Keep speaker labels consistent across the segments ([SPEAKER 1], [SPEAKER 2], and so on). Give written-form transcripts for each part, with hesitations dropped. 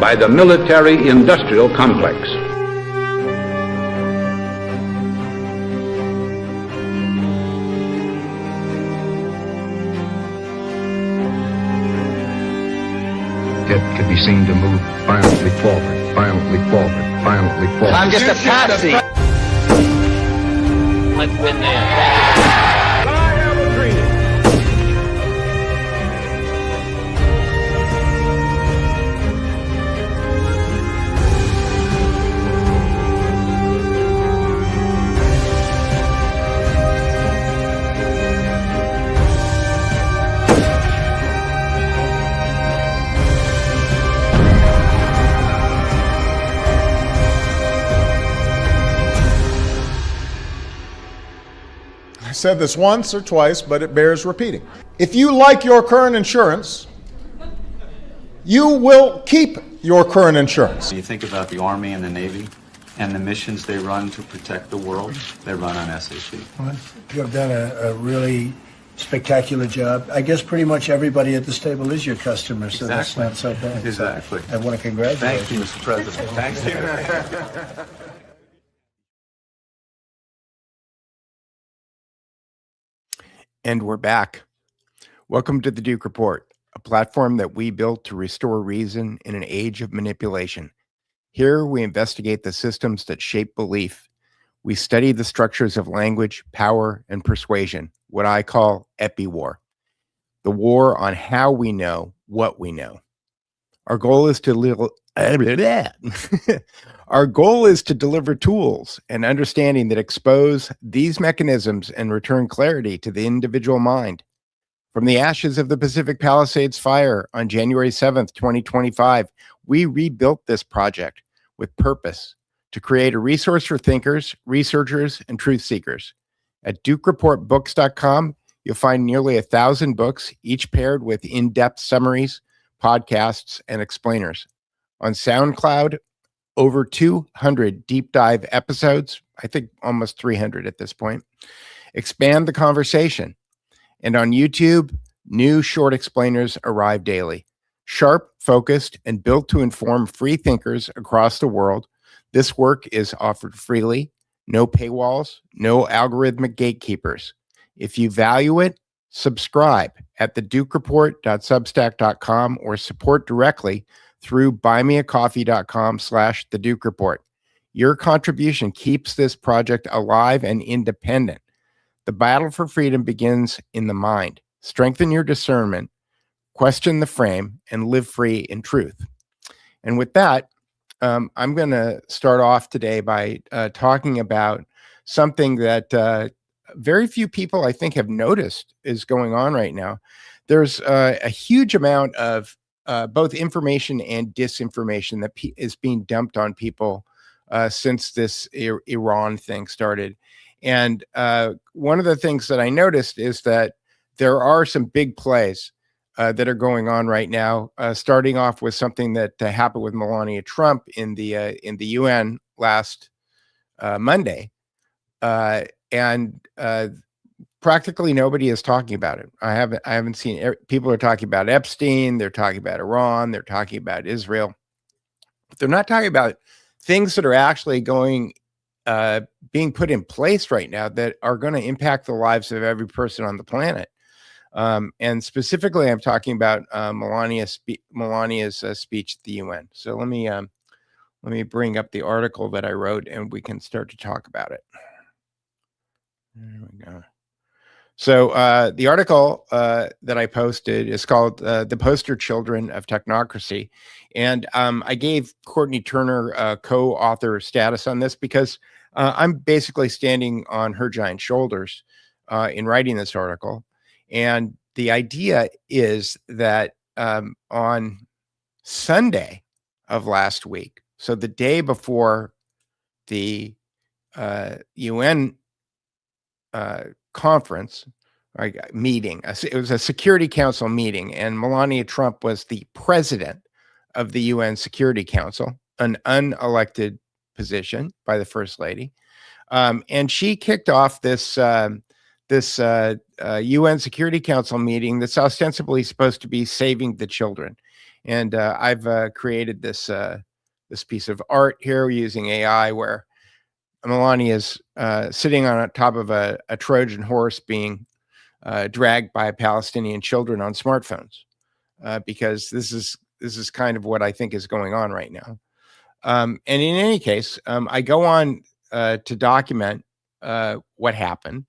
[SPEAKER 1] by the military-industrial complex.
[SPEAKER 2] It could be seen to move violently forward, violently forward, violently forward.
[SPEAKER 3] I'm just a patsy.
[SPEAKER 4] Let's win there.
[SPEAKER 5] I said this once or twice, but it bears repeating. If you like your current insurance, you will keep your current insurance.
[SPEAKER 6] You think about the Army and the Navy and the missions they run to protect the world, they run on SAP.
[SPEAKER 7] Well, you have done a really spectacular job. I guess pretty much everybody at this table is your customer, so
[SPEAKER 6] Exactly.
[SPEAKER 7] That's not so bad.
[SPEAKER 6] Exactly.
[SPEAKER 7] I want to congratulate
[SPEAKER 6] Thank you, Mr. President. Thank you.
[SPEAKER 8] And we're back. Welcome to the Duke Report, a platform that we built to restore reason in an age of manipulation. Here we investigate the systems that shape belief. We study the structures of language, power, and persuasion, what I call epi-war, the war on how we know what we know. Our goal is to Our goal is to deliver tools and understanding that expose these mechanisms and return clarity to the individual mind. From the ashes of the Pacific Palisades fire on January 7th, 2025, we rebuilt this project with purpose to create a resource for thinkers, researchers, and truth seekers. At DukeReportBooks.com, you'll find nearly 1,000 books, each paired with in-depth summaries, podcasts, and explainers. On SoundCloud, over 200 deep dive episodes, I think almost 300 at this point. Expand the conversation. And on YouTube, new short explainers arrive daily. Sharp, focused, and built to inform free thinkers across the world, this work is offered freely, no paywalls, no algorithmic gatekeepers. If you value it, subscribe at thedukereport.substack.com or support directly through buymeacoffee.com/The Duke Report. Your contribution keeps this project alive and independent. The battle for freedom begins in the mind. Strengthen your discernment, question the frame, and live free in truth. And with that, I'm going to start off today by talking about something that very few people, I think, have noticed is going on right now. There's a huge amount of both information and disinformation that is being dumped on people since this Iran thing started. And one of the things that I noticed is that there are some big plays that are going on right now, starting off with something that happened with Melania Trump in the UN last Monday. And practically nobody is talking about it. I haven't seen people are talking about Epstein, they're talking about Iran, they're talking about Israel. But they're not talking about things that are actually being put in place right now that are going to impact the lives of every person on the planet. And specifically, I'm talking about Melania's speech at the UN. So let me bring up the article that I wrote, and we can start to talk about it. There we go. So the article that I posted is called "The Poster Children of Technocracy," and I gave Courtney Turner co-author status on this because I'm basically standing on her giant shoulders in writing this article. And the idea is that on Sunday of last week, so the day before the UN conference, meeting, it was a Security Council meeting, and Melania Trump was the president of the UN Security Council, an unelected position by the First Lady. And she kicked off this this UN Security Council meeting that's ostensibly supposed to be saving the children. And I've created this this piece of art here using AI where Melania is sitting on top of a Trojan horse being dragged by Palestinian children on smartphones, because this is kind of what I think is going on right now. And in any case, I go on to document what happened.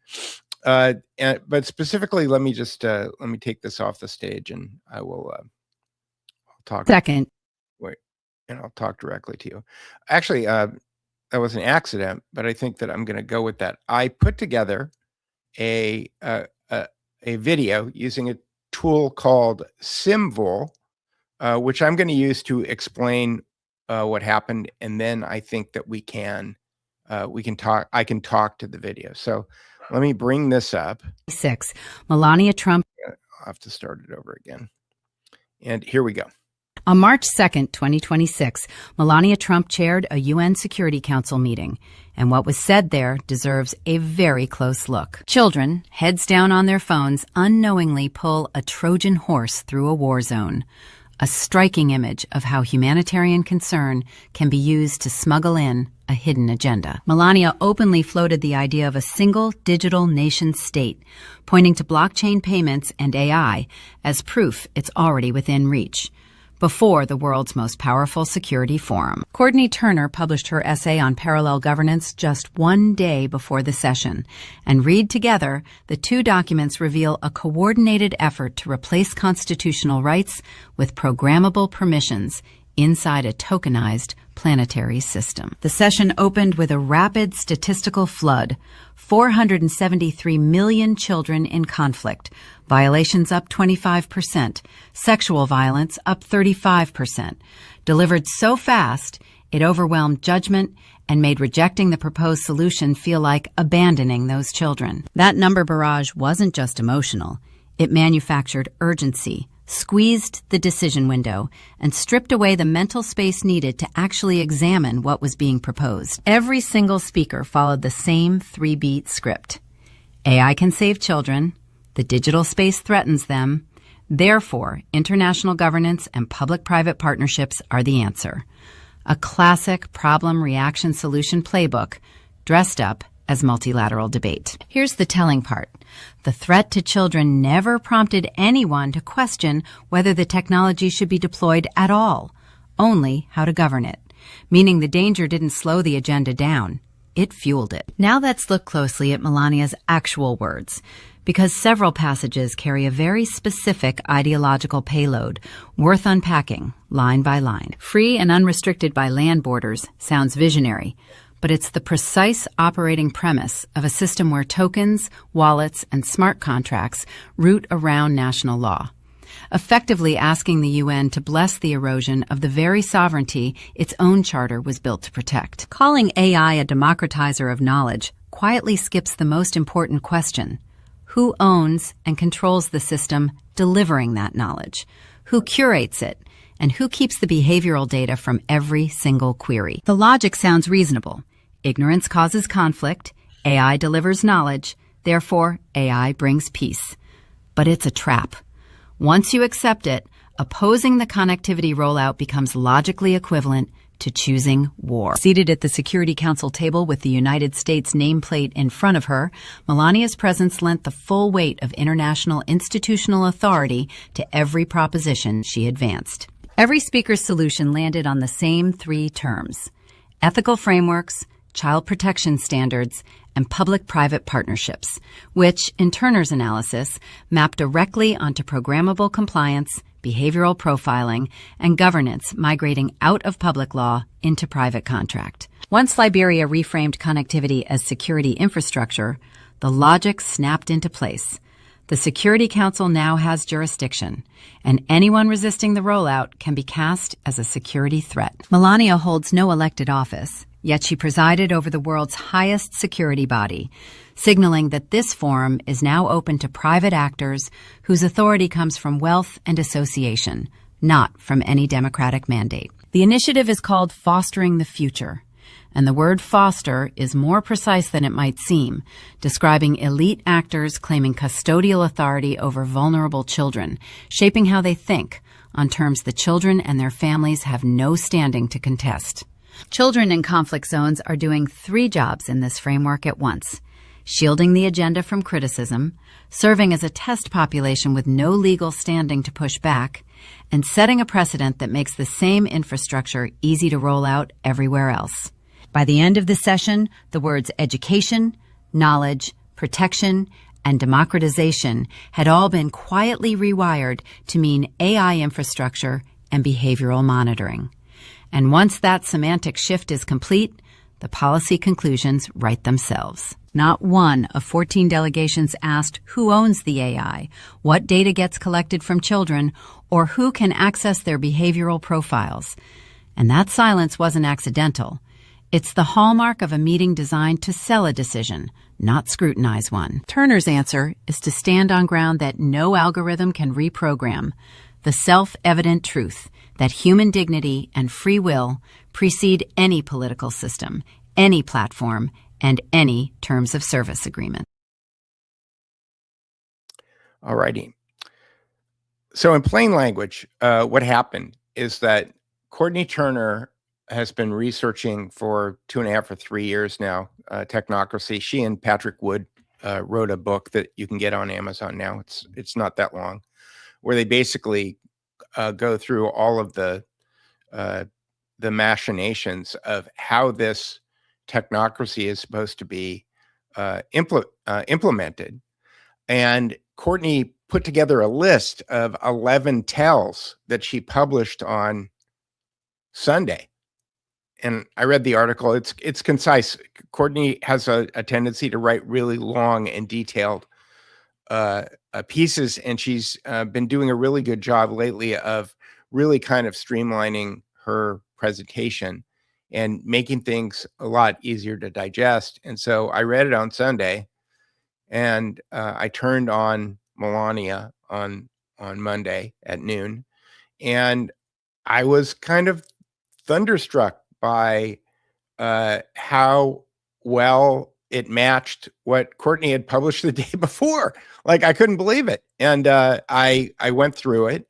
[SPEAKER 8] But specifically, let me take this off the stage, and I will I'll talk.
[SPEAKER 3] Second.
[SPEAKER 8] Wait, and I'll talk directly to you. Actually, that was an accident, but I think that I'm going to go with that. I put together a video using a tool called Simvol, which I'm going to use to explain what happened, and then I think that we can talk. I can talk to the video. So let me bring this up.
[SPEAKER 3] 6. Melania Trump.
[SPEAKER 8] I'll have to start it over again. And here we go.
[SPEAKER 3] On March 2nd, 2026, Melania Trump chaired a UN Security Council meeting, and what was said there deserves a very close look. Children, heads down on their phones, unknowingly pull a Trojan horse through a war zone. A striking image of how humanitarian concern can be used to smuggle in a hidden agenda. Melania openly floated the idea of a single digital nation state, pointing to blockchain payments and AI as proof it's already within reach, before the world's most powerful security forum. Courtney Turner published her essay on parallel governance just one day before the session, and read together, the two documents reveal a coordinated effort to replace constitutional rights with programmable permissions inside a tokenized planetary system. The session opened with a rapid statistical flood. 473 million children in conflict, violations up 25%, sexual violence up 35%. Delivered so fast, it overwhelmed judgment and made rejecting the proposed solution feel like abandoning those children. That number barrage wasn't just emotional. It manufactured urgency, squeezed the decision window, and stripped away the mental space needed to actually examine what was being proposed. Every single speaker followed the same 3-beat script. AI can save children. The digital space threatens them. Therefore, international governance and public-private partnerships are the answer. A classic problem-reaction-solution playbook dressed up as multilateral debate. Here's the telling part. The threat to children never prompted anyone to question whether the technology should be deployed at all, only how to govern it, meaning the danger didn't slow the agenda down. It fueled it. Now let's look closely at Melania's actual words, because several passages carry a very specific ideological payload worth unpacking line by line. Free and unrestricted by land borders sounds visionary, but it's the precise operating premise of a system where tokens, wallets, and smart contracts root around national law, effectively asking the UN to bless the erosion of the very sovereignty its own charter was built to protect. Calling AI a democratizer of knowledge quietly skips the most important question. Who owns and controls the system delivering that knowledge? Who curates it? And who keeps the behavioral data from every single query? The logic sounds reasonable. Ignorance causes conflict. AI delivers knowledge. Therefore, AI brings peace. But it's a trap. Once you accept it, opposing the connectivity rollout becomes logically equivalent to choosing war. Seated at the Security Council table with the United States nameplate in front of her, Melania's presence lent the full weight of international institutional authority to every proposition she advanced. Every speaker's solution landed on the same 3 terms: ethical frameworks, child protection standards, and public-private partnerships, which, in Turner's analysis, map directly onto programmable compliance, behavioral profiling, and governance migrating out of public law into private contract. Once Liberia reframed connectivity as security infrastructure, the logic snapped into place. The Security Council now has jurisdiction, and anyone resisting the rollout can be cast as a security threat. Melania holds no elected office, yet she presided over the world's highest security body, signaling that this forum is now open to private actors whose authority comes from wealth and association, not from any democratic mandate. The initiative is called Fostering the Future, And the word foster is more precise than it might seem, describing elite actors claiming custodial authority over vulnerable children, shaping how they think, on terms the children and their families have no standing to contest. Children in conflict zones are doing 3 jobs in this framework at once: shielding the agenda from criticism, serving as a test population with no legal standing to push back, and setting a precedent that makes the same infrastructure easy to roll out everywhere else. By the end of the session, the words education, knowledge, protection, and democratization had all been quietly rewired to mean AI infrastructure and behavioral monitoring. And once that semantic shift is complete, the policy conclusions write themselves. Not one of 14 delegations asked who owns the AI, what data gets collected from children, or who can access their behavioral profiles. And that silence wasn't accidental. It's the hallmark of a meeting designed to sell a decision, not scrutinize one. Turner's answer is to stand on ground that no algorithm can reprogram, the self-evident truth that human dignity and free will precede any political system, any platform, and any terms of service agreement.
[SPEAKER 8] All righty. So in plain language, what happened is that Courtney Turner has been researching for 2.5 or 3 years now, Technocracy. She and Patrick Wood wrote a book that you can get on Amazon now. It's not that long, where they basically go through all of the machinations of how this technocracy is supposed to be implemented. And Courtney put together a list of 11 tells that she published on Sunday. And I read the article. It's concise. Courtney has a tendency to write really long and detailed pieces, and she's been doing a really good job lately of really kind of streamlining her presentation and making things a lot easier to digest. And so I read it on Sunday, and I turned on Melania on Monday at noon, and I was kind of thunderstruck by how well it matched what Courtney had published the day before. Like, I couldn't believe it. And I went through it.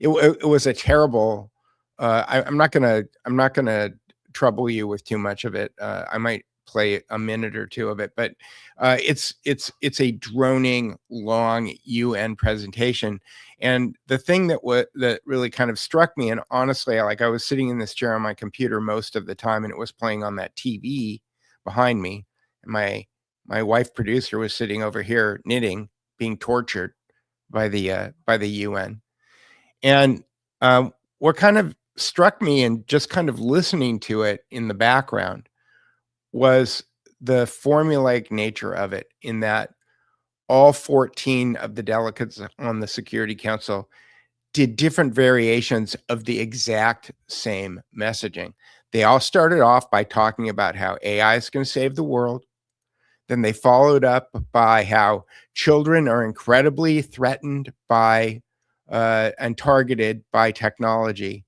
[SPEAKER 8] It was a terrible. I'm not gonna trouble you with too much of it. I might play a minute or two of it, but it's a droning, long UN presentation. And the thing that really kind of struck me, and honestly, like, I was sitting in this chair on my computer most of the time, and it was playing on that TV behind me. And my wife producer was sitting over here knitting, being tortured by the UN. And what kind of struck me, and just kind of listening to it in the background, was the formulaic nature of it, in that all 14 of the delegates on the Security Council did different variations of the exact same messaging. They all started off by talking about how AI is going to save the world. Then they followed up by how children are incredibly threatened by and targeted by technology.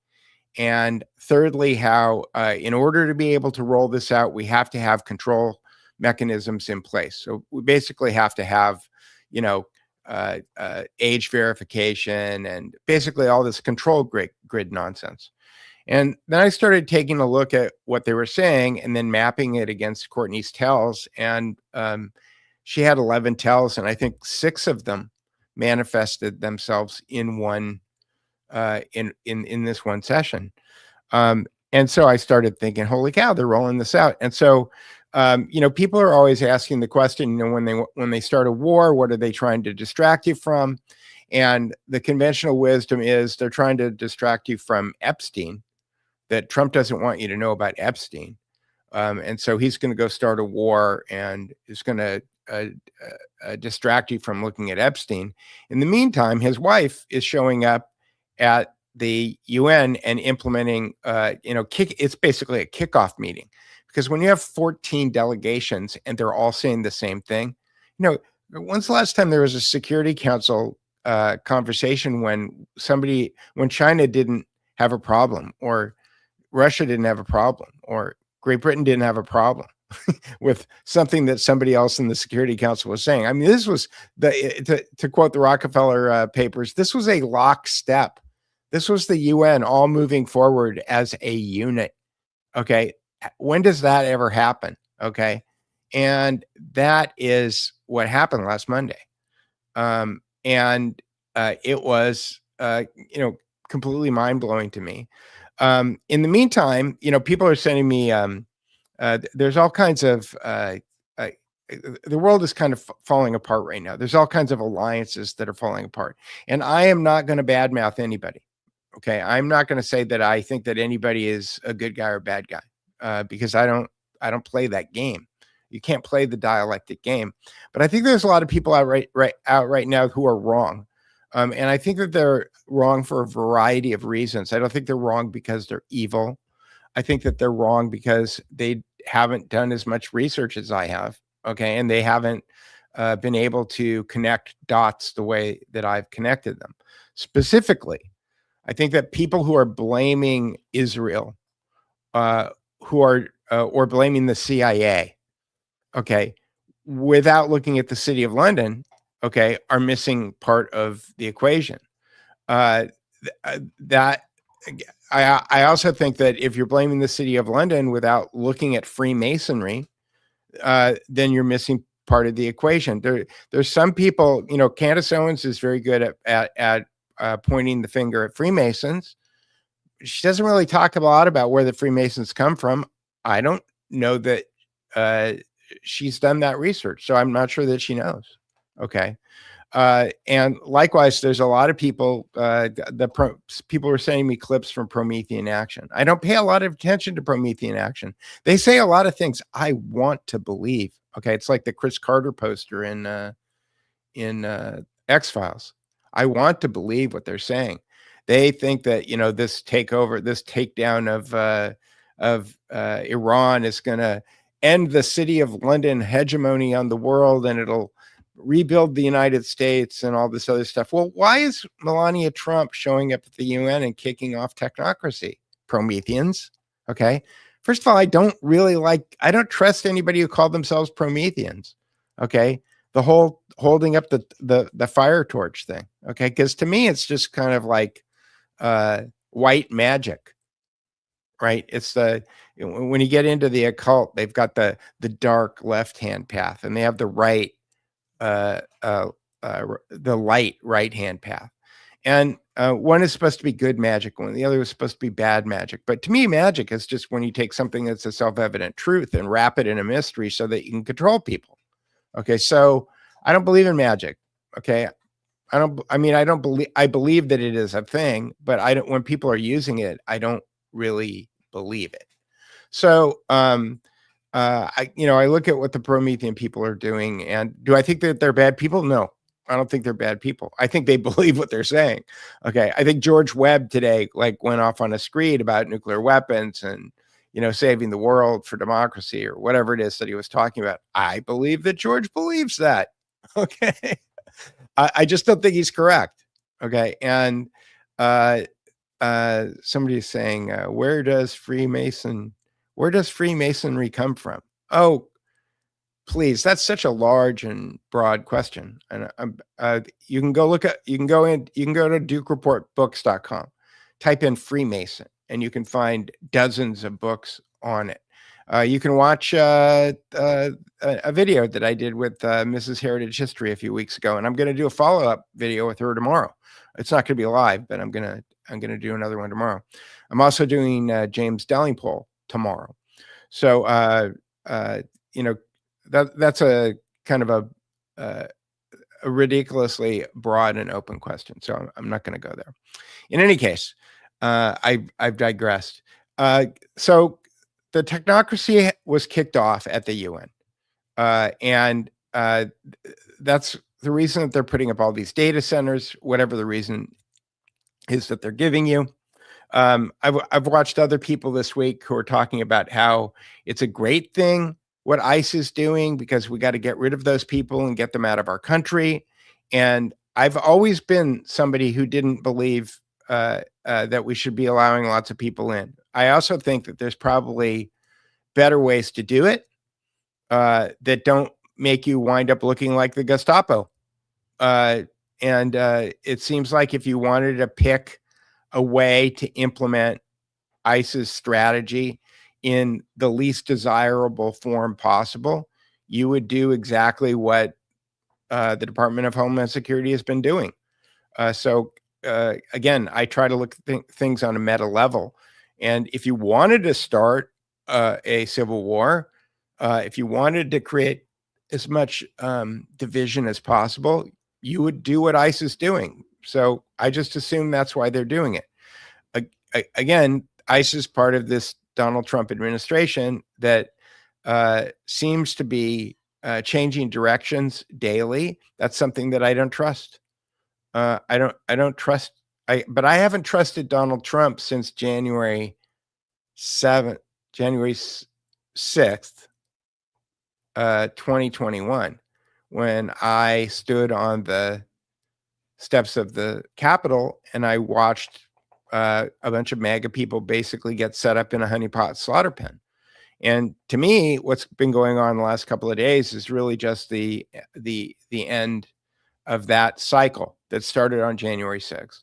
[SPEAKER 8] And thirdly, how in order to be able to roll this out, we have to have control mechanisms in place. So we basically have to have, age verification and basically all this control grid nonsense. And then I started taking a look at what they were saying and then mapping it against Courtney's tells. And she had 11 tells, and I think 6 of them manifested themselves in one in this one session. And so I started thinking, holy cow, they're rolling this out. And so, people are always asking the question, when they start a war, what are they trying to distract you from? And the conventional wisdom is they're trying to distract you from Epstein, that Trump doesn't want you to know about Epstein. And so he's going to go start a war and is going to distract you from looking at Epstein. In the meantime, his wife is showing up at the UN and implementing, it's basically a kickoff meeting. Because when you have 14 delegations and they're all saying the same thing, when's the last time there was a Security Council conversation when China didn't have a problem, or Russia didn't have a problem, or Great Britain didn't have a problem with something that somebody else in the Security Council was saying. I mean, this was to quote the Rockefeller papers, this was a lockstep. This was the UN all moving forward as a unit. Okay. When does that ever happen? Okay. And that is what happened last Monday. It was, completely mind blowing to me. In the meantime, people are sending me, there's all kinds of, the world is kind of falling apart right now. There's all kinds of alliances that are falling apart. And I am not going to badmouth anybody. Okay. I'm not going to say that I think that anybody is a good guy or a bad guy, because I don't play that game. You can't play the dialectic game. But I think there's a lot of people out right now who are wrong. And I think that they're wrong for a variety of reasons. I don't think they're wrong because they're evil. I think that they're wrong because they haven't done as much research as I have. Okay. And they haven't been able to connect dots the way that I've connected them. Specifically, I think that people who are blaming Israel, who are or blaming the CIA, okay, without looking at the City of London, okay, are missing part of the equation. That I also think that if you're blaming the City of London without looking at Freemasonry, then you're missing part of the equation. There's some people, Candace Owens is very good at pointing the finger at Freemasons. She doesn't really talk a lot about where the Freemasons come from. I don't know that she's done that research, so I'm not sure that she knows. Okay. And likewise, there's a lot of people, people were sending me clips from Promethean Action. I don't pay a lot of attention to Promethean Action. They say a lot of things I want to believe. Okay. It's like the Chris Carter poster in X-Files. I want to believe what they're saying. They think that, this takedown of Iran is going to end the City of London hegemony on the world, and it'll rebuild the United States and all this other stuff. Well, why is Melania Trump showing up at the UN and kicking off Technocracy? Prometheans. Okay. First of all, I don't trust anybody who called themselves Prometheans. Okay. The whole holding up the fire torch thing. Okay. Because to me, it's just kind of like white magic, right? It's when you get into the occult, they've got the dark left-hand path, and they have the light right-hand path. And one is supposed to be good magic, and the other is supposed to be bad magic. But to me, magic is just when you take something that's a self-evident truth and wrap it in a mystery so that you can control people. Okay, so I don't believe in magic. Okay, I believe that it is a thing, but when people are using it, I don't really believe it. So, I look at what the Promethean people are doing, and do I think that they're bad people? No, I don't think they're bad people. I think they believe what they're saying. Okay. I think George Webb today, went off on a screed about nuclear weapons and, saving the world for democracy or whatever it is that he was talking about. I believe that George believes that. Okay. I just don't think he's correct. Okay. And, somebody's saying, where does Freemasonry come from? Oh, please. That's such a large and broad question. And you can go to DukeReportBooks.com, type in Freemason, and you can find dozens of books on it. You can watch a video that I did with Mrs. Heritage History a few weeks ago, and I'm going to do a follow-up video with her tomorrow. It's not going to be live, but I'm going to do another one tomorrow. I'm also doing James Delingpole tomorrow. So, that's a kind of a ridiculously broad and open question. So I'm not going to go there. In any case, I've digressed. So the Technocracy was kicked off at the UN. And that's the reason that they're putting up all these data centers, whatever the reason is that they're giving you. I've watched other people this week who are talking about how it's a great thing what ICE is doing because we got to get rid of those people and get them out of our country. And I've always been somebody who didn't believe that we should be allowing lots of people in. I also think that there's probably better ways to do it that don't make you wind up looking like the Gestapo. And it seems like if you wanted to pick a way to implement ISIS strategy in the least desirable form possible, you would do exactly what the Department of Homeland Security has been doing. So again, I try to look at things on a meta level. And if you wanted to start a civil war, if you wanted to create as much division as possible, you would do what ICE is doing. So I just assume that's why they're doing it. Again, ICE is part of this Donald Trump administration that seems to be changing directions daily. That's something that I don't trust. I don't trust. But I haven't trusted Donald Trump since January 6th, 2021, when I stood on the steps of the Capitol and I watched a bunch of MAGA people basically get set up in a honeypot slaughter pen. And to me, what's been going on the last couple of days is really just the end of that cycle that started on January 6th.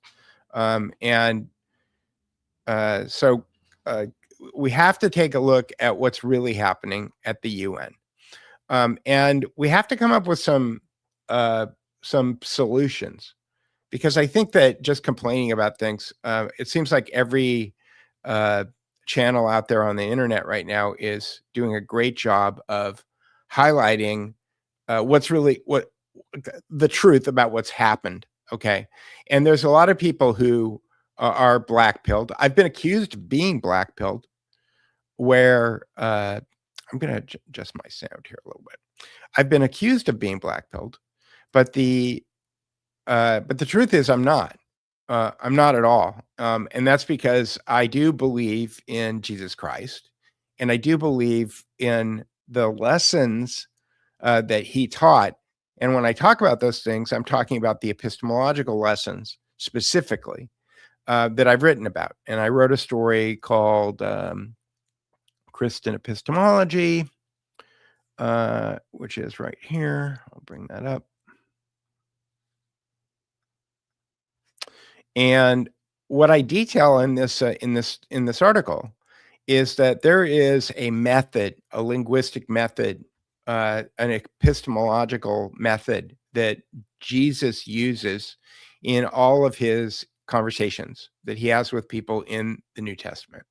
[SPEAKER 8] So we have to take a look at what's really happening at the UN. And we have to come up with some solutions, because I think that just complaining about things, it seems like every channel out there on the internet right now is doing a great job of highlighting what's really the truth about what's happened. Okay. And there's a lot of people who are black-pilled. I've been accused of being black-pilled, where I'm going to adjust my sound here a little bit. I've been accused of being black-pilled, but the truth is I'm not. I'm not at all. And that's because I do believe in Jesus Christ, and I do believe in the lessons that he taught. And when I talk about those things, I'm talking about the epistemological lessons specifically that I've written about. And I wrote a story called Christian Epistemology, which is right here. I'll bring that up. And what I detail in this article is that there is a method, a linguistic method, an epistemological method that Jesus uses in all of his conversations that he has with people in the New Testament.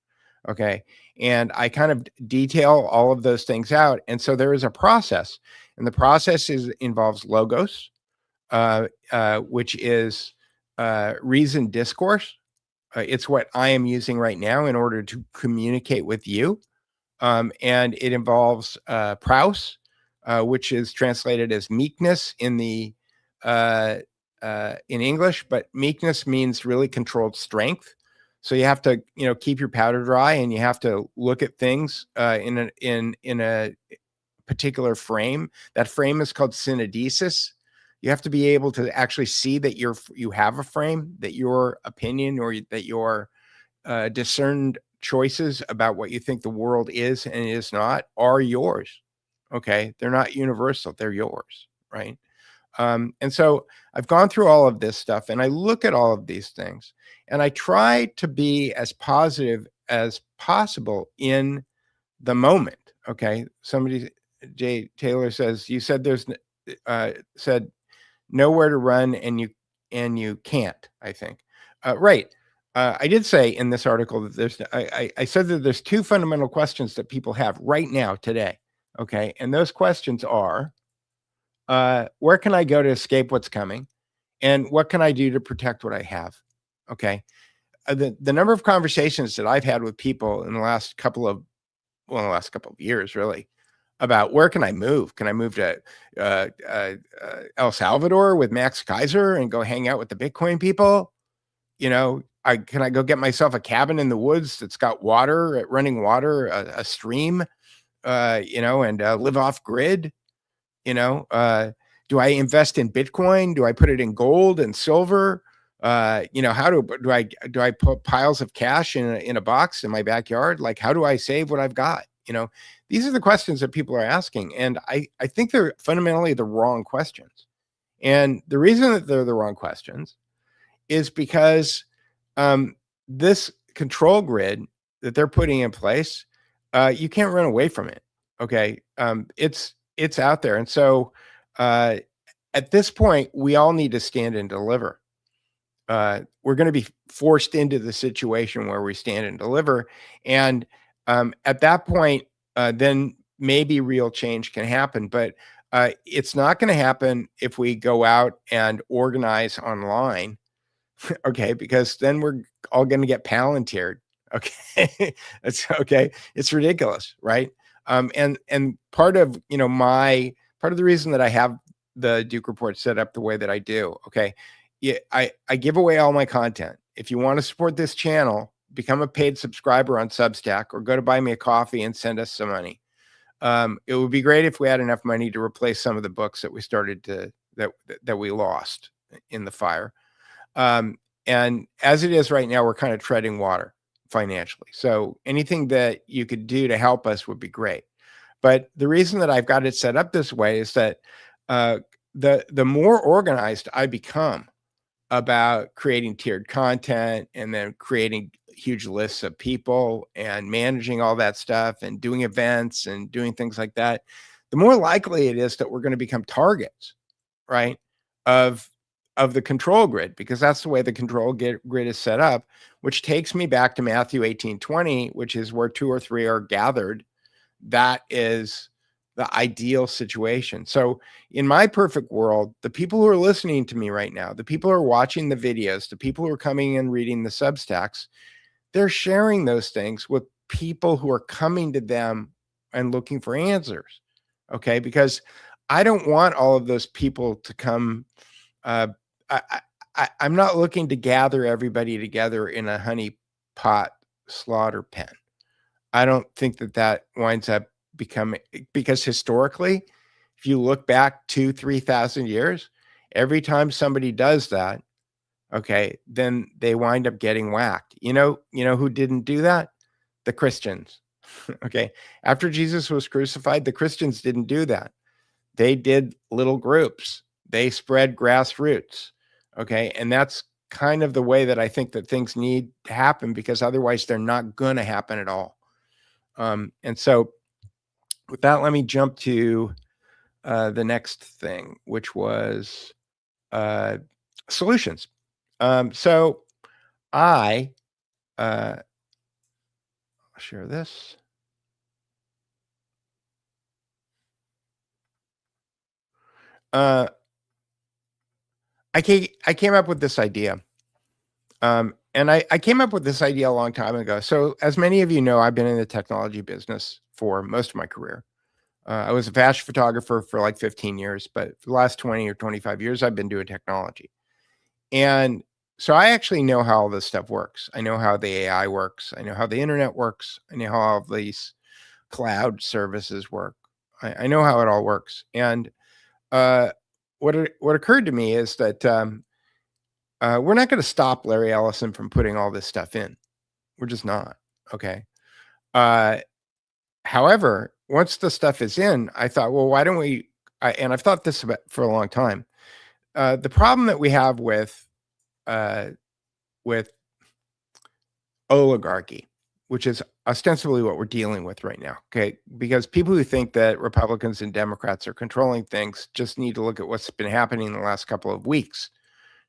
[SPEAKER 8] Okay. And I kind of detail all of those things out. And so there is a process, and the process involves logos, which is reasoned discourse. It's what I am using right now in order to communicate with you. And it involves praus, which is translated as meekness in English, but meekness means really controlled strength. So you have to, keep your powder dry, and you have to look at things in a particular frame. That frame is called synodesis. You have to be able to actually see that you have a frame, that your opinion or that your discerned choices about what you think the world is and is not are yours. Okay, they're not universal; they're yours, right? And so I've gone through all of this stuff, and I look at all of these things, and I try to be as positive as possible in the moment. Okay, somebody, Jay Taylor says, you said there's said nowhere to run, and you can't. I think, right. I did say in this article that I said that there's two fundamental questions that people have right now today. Okay, and those questions are, where can I go to escape what's coming? And what can I do to protect what I have? Okay. The number of conversations that I've had with people in the last couple of years, really, about where can I move? Can I move to El Salvador with Max Kaiser and go hang out with the Bitcoin people? Can I go get myself a cabin in the woods that's got water, running water, a stream, and live off grid? Do I invest in Bitcoin? Do I put it in gold and silver? How do I put piles of cash in a box in my backyard? Like, how do I save what I've got? These are the questions that people are asking. And I think they're fundamentally the wrong questions. And the reason that they're the wrong questions is because this control grid that they're putting in place, you can't run away from it. Okay. It's out there. And so at this point, we all need to stand and deliver. We're going to be forced into the situation where we stand and deliver. And at that point, then maybe real change can happen. But it's not going to happen if we go out and organize online. Okay, because then we're all going to get palantired. Okay, it's okay. It's ridiculous, right? And part of part of the reason that I have the Duke Report set up the way that I do. Okay, yeah, I give away all my content. If you want to support this channel, become a paid subscriber on Substack or go to Buy Me a Coffee and send us some money. It would be great if we had enough money to replace some of the books that we started to that we lost in the fire. And as it is right now, we're kind of treading water financially. So anything that you could do to help us would be great. But the reason that I've got it set up this way is that the more organized I become about creating tiered content and then creating huge lists of people and managing all that stuff and doing events and doing things like that, the more likely it is that we're going to become targets, right, of the control grid, because that's the way the control grid is set up, which takes me back to Matthew 18:20, which is where 2 or 3 are gathered. That is the ideal situation. So in my perfect world, the people who are listening to me right now, the people who are watching the videos, the people who are coming and reading the Substacks, they're sharing those things with people who are coming to them and looking for answers. Okay, because I don't want all of those people to come. I'm not looking to gather everybody together in a honey pot slaughter pen. I don't think that winds up becoming, because historically, if you look back 2,000-3,000 years, every time somebody does that, okay, then they wind up getting whacked. You know who didn't do that? The Christians. Okay. After Jesus was crucified, the Christians didn't do that. They did little groups. They spread grassroots. Okay. And that's kind of the way that I think that things need to happen, because otherwise they're not going to happen at all. And so with that, let me jump to the next thing, which was solutions. So I'll share this. I came up with this idea. And I came up with this idea a long time ago. So as many of you know, I've been in the technology business for most of my career. I was a fashion photographer for like 15 years, but for the last 20 or 25 years, I've been doing technology. And so I actually know how all this stuff works. I know how the AI works. I know how the internet works. I know how all of these cloud services work. I know how it all works. And what occurred to me is that we're not going to stop Larry Ellison from putting all this stuff in. We're just not. Okay. However, once the stuff is in, I thought, well, why don't we? And I've thought this about for a long time. The problem that we have with oligarchy, which is ostensibly what we're dealing with right now, okay? Because people who think that Republicans and Democrats are controlling things just need to look at what's been happening in the last couple of weeks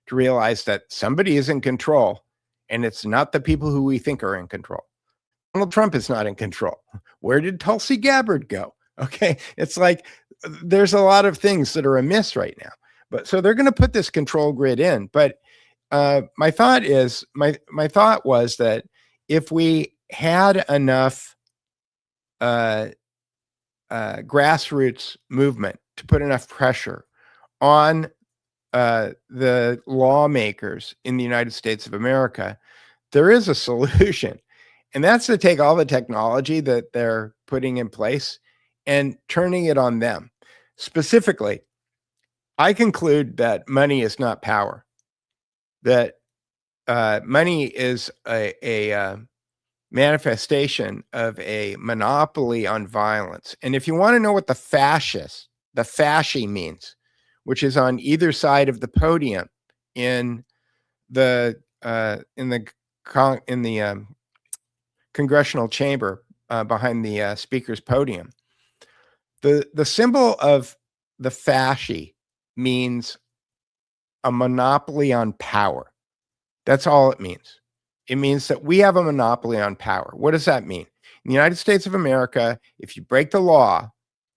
[SPEAKER 8] to realize that somebody is in control, and it's not the people who we think are in control. Donald Trump is not in control. Where did Tulsi Gabbard go? Okay, it's like there's a lot of things that are amiss right now. But so they're going to put this control grid in. But my thought was that if we had enough grassroots movement to put enough pressure on the lawmakers in the United States of America, there is a solution. And that's to take all the technology that they're putting in place and turning it on them. Specifically, I conclude that money is not power. That money is a manifestation of a monopoly on violence. And if you want to know what the fasci means, which is on either side of the podium in the congressional chamber behind the speaker's podium, the symbol of the fasci means a monopoly on power. That's all it means. It means that we have a monopoly on power. What does that mean? In the United States of America, if you break the law,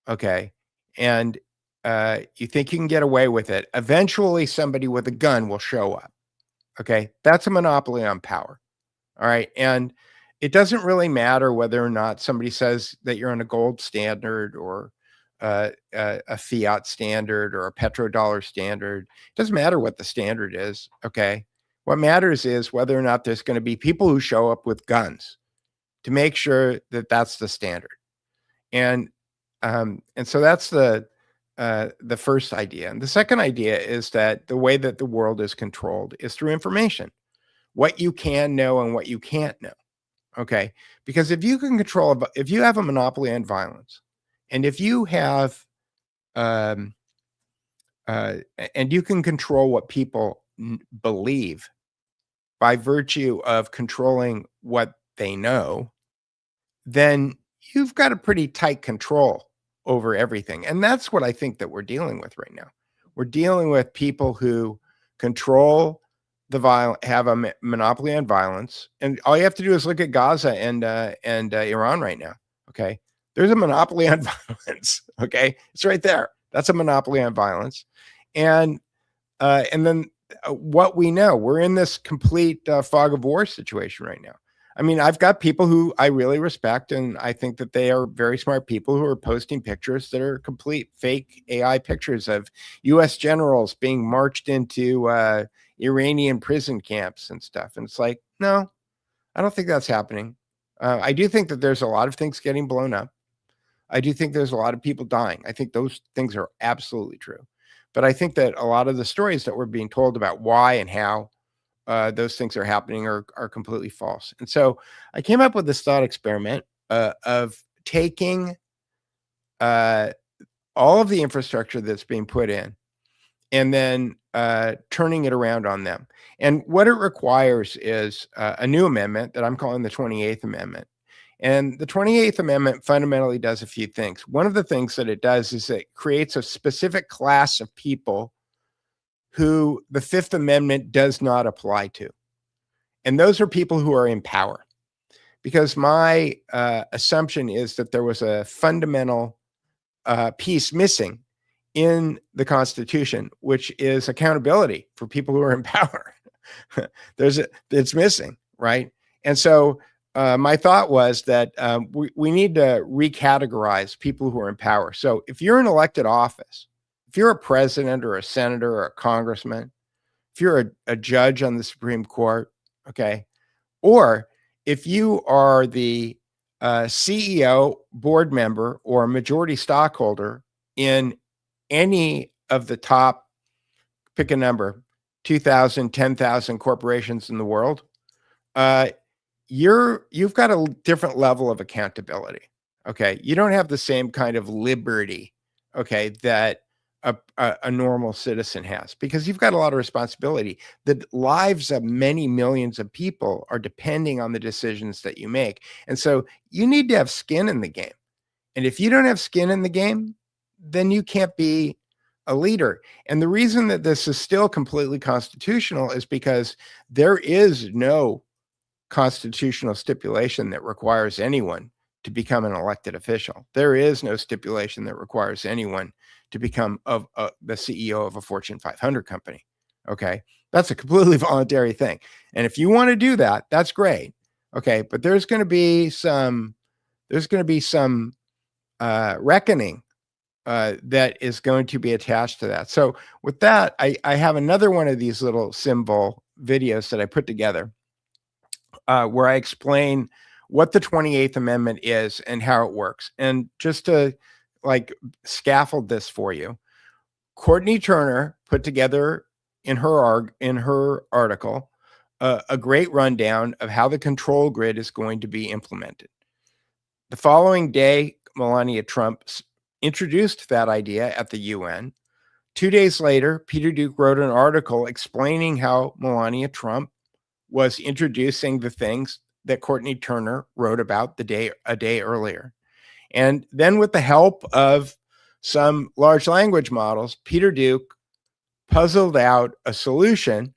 [SPEAKER 8] okay, and you think you can get away with it, eventually somebody with a gun will show up. Okay, that's a monopoly on power. All right, and it doesn't really matter whether or not somebody says that you're on a gold standard or a fiat standard or a petrodollar standard. It doesn't matter what the standard is. Okay, what matters is whether or not there's going to be people who show up with guns to make sure that that's the standard. And so that's the first idea. And the second idea is that the way that the world is controlled is through information, what you can know and what you can't know. Okay, because if you can control, if you have a monopoly on violence, and if you have, and you can control what people believe by virtue of controlling what they know, then you've got a pretty tight control over everything. And that's what I think that we're dealing with right now. We're dealing with people who control the violence, have a monopoly on violence. And all you have to do is look at Gaza and Iran right now. Okay. There's a monopoly on violence. Okay. It's right there. That's a monopoly on violence. And then what we know, we're in this complete fog of war situation right now. I mean, I've got people who I really respect, and I think that they are very smart people who are posting pictures that are complete fake AI pictures of U.S. generals being marched into Iranian prison camps and stuff. And it's like, no, I don't think that's happening. I do think that there's a lot of things getting blown up. I do think there's a lot of people dying. I think those things are absolutely true. But I think that a lot of the stories that we're being told about why and how those things are happening are completely false. And so I came up with this thought experiment of taking all of the infrastructure that's being put in and then turning it around on them. And what it requires is a new amendment that I'm calling the 28th Amendment. And the 28th Amendment fundamentally does a few things. One of the things that it does is it creates a specific class of people who the Fifth Amendment does not apply to. And those are people who are in power. Because my assumption is that there was a fundamental piece missing in the Constitution, which is accountability for people who are in power. It's missing, right? And so my thought was that we need to recategorize people who are in power. So if you're in elected office, if you're a president or a senator or a congressman, if you're a judge on the Supreme Court, okay, or if you are the CEO, board member, or majority stockholder in any of the top, pick a number, 2,000, 10,000 corporations in the world, you've got a different level of accountability. Okay, you don't have the same kind of liberty, okay, that a normal citizen has, because you've got a lot of responsibility. The lives of many millions of people are depending on the decisions that you make. And so you need to have skin in the game. And if you don't have skin in the game, then you can't be a leader. And the reason that this is still completely constitutional is because there is no constitutional stipulation that requires anyone to become an elected official. There is no stipulation that requires anyone to become the CEO of a Fortune 500 company. Okay, that's a completely voluntary thing. And if you want to do that, that's great. Okay, but there's going to be some reckoning that is going to be attached to that. So with that, I have another one of these little symbol videos that I put together where I explain what the 28th Amendment is and how it works. And just to like scaffold this for you, Courtney Turner put together in her article a great rundown of how the control grid is going to be implemented. The following day, Melania Trump introduced that idea at the UN. 2 days later, Peter Duke wrote an article explaining how Melania Trump was introducing the things that Courtney Turner wrote about a day earlier. And then with the help of some large language models, Peter Duke puzzled out a solution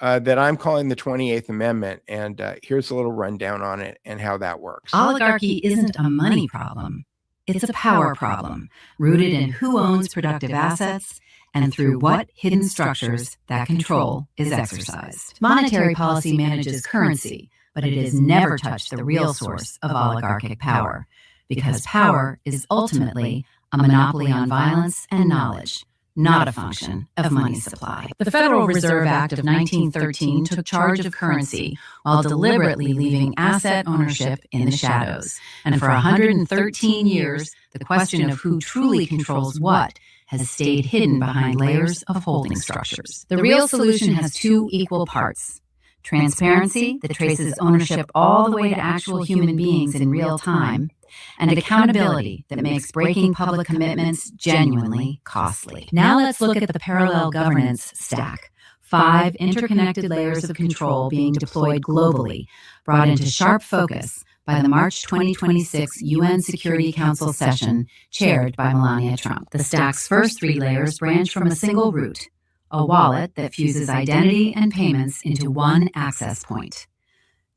[SPEAKER 8] that I'm calling the 28th Amendment. And here's a little rundown on it and how that works.
[SPEAKER 3] Oligarchy isn't a money problem. It's a power problem, rooted in who owns productive assets and through what hidden structures that control is exercised. Monetary policy manages currency, but it has never touched the real source of oligarchic power, because power is ultimately a monopoly on violence and knowledge, not a function of money supply. The Federal Reserve Act of 1913 took charge of currency while deliberately leaving asset ownership in the shadows. And for 113 years, the question of who truly controls what has stayed hidden behind layers of holding structures. The real solution has two equal parts: transparency that traces ownership all the way to actual human beings in real time, and accountability that makes breaking public commitments genuinely costly. Now let's look at the parallel governance stack. 5 interconnected layers of control being deployed globally, brought into sharp focus by the March 2026 UN Security Council session chaired by Melania Trump. The stack's first 3 layers branch from a single root: a wallet that fuses identity and payments into one access point,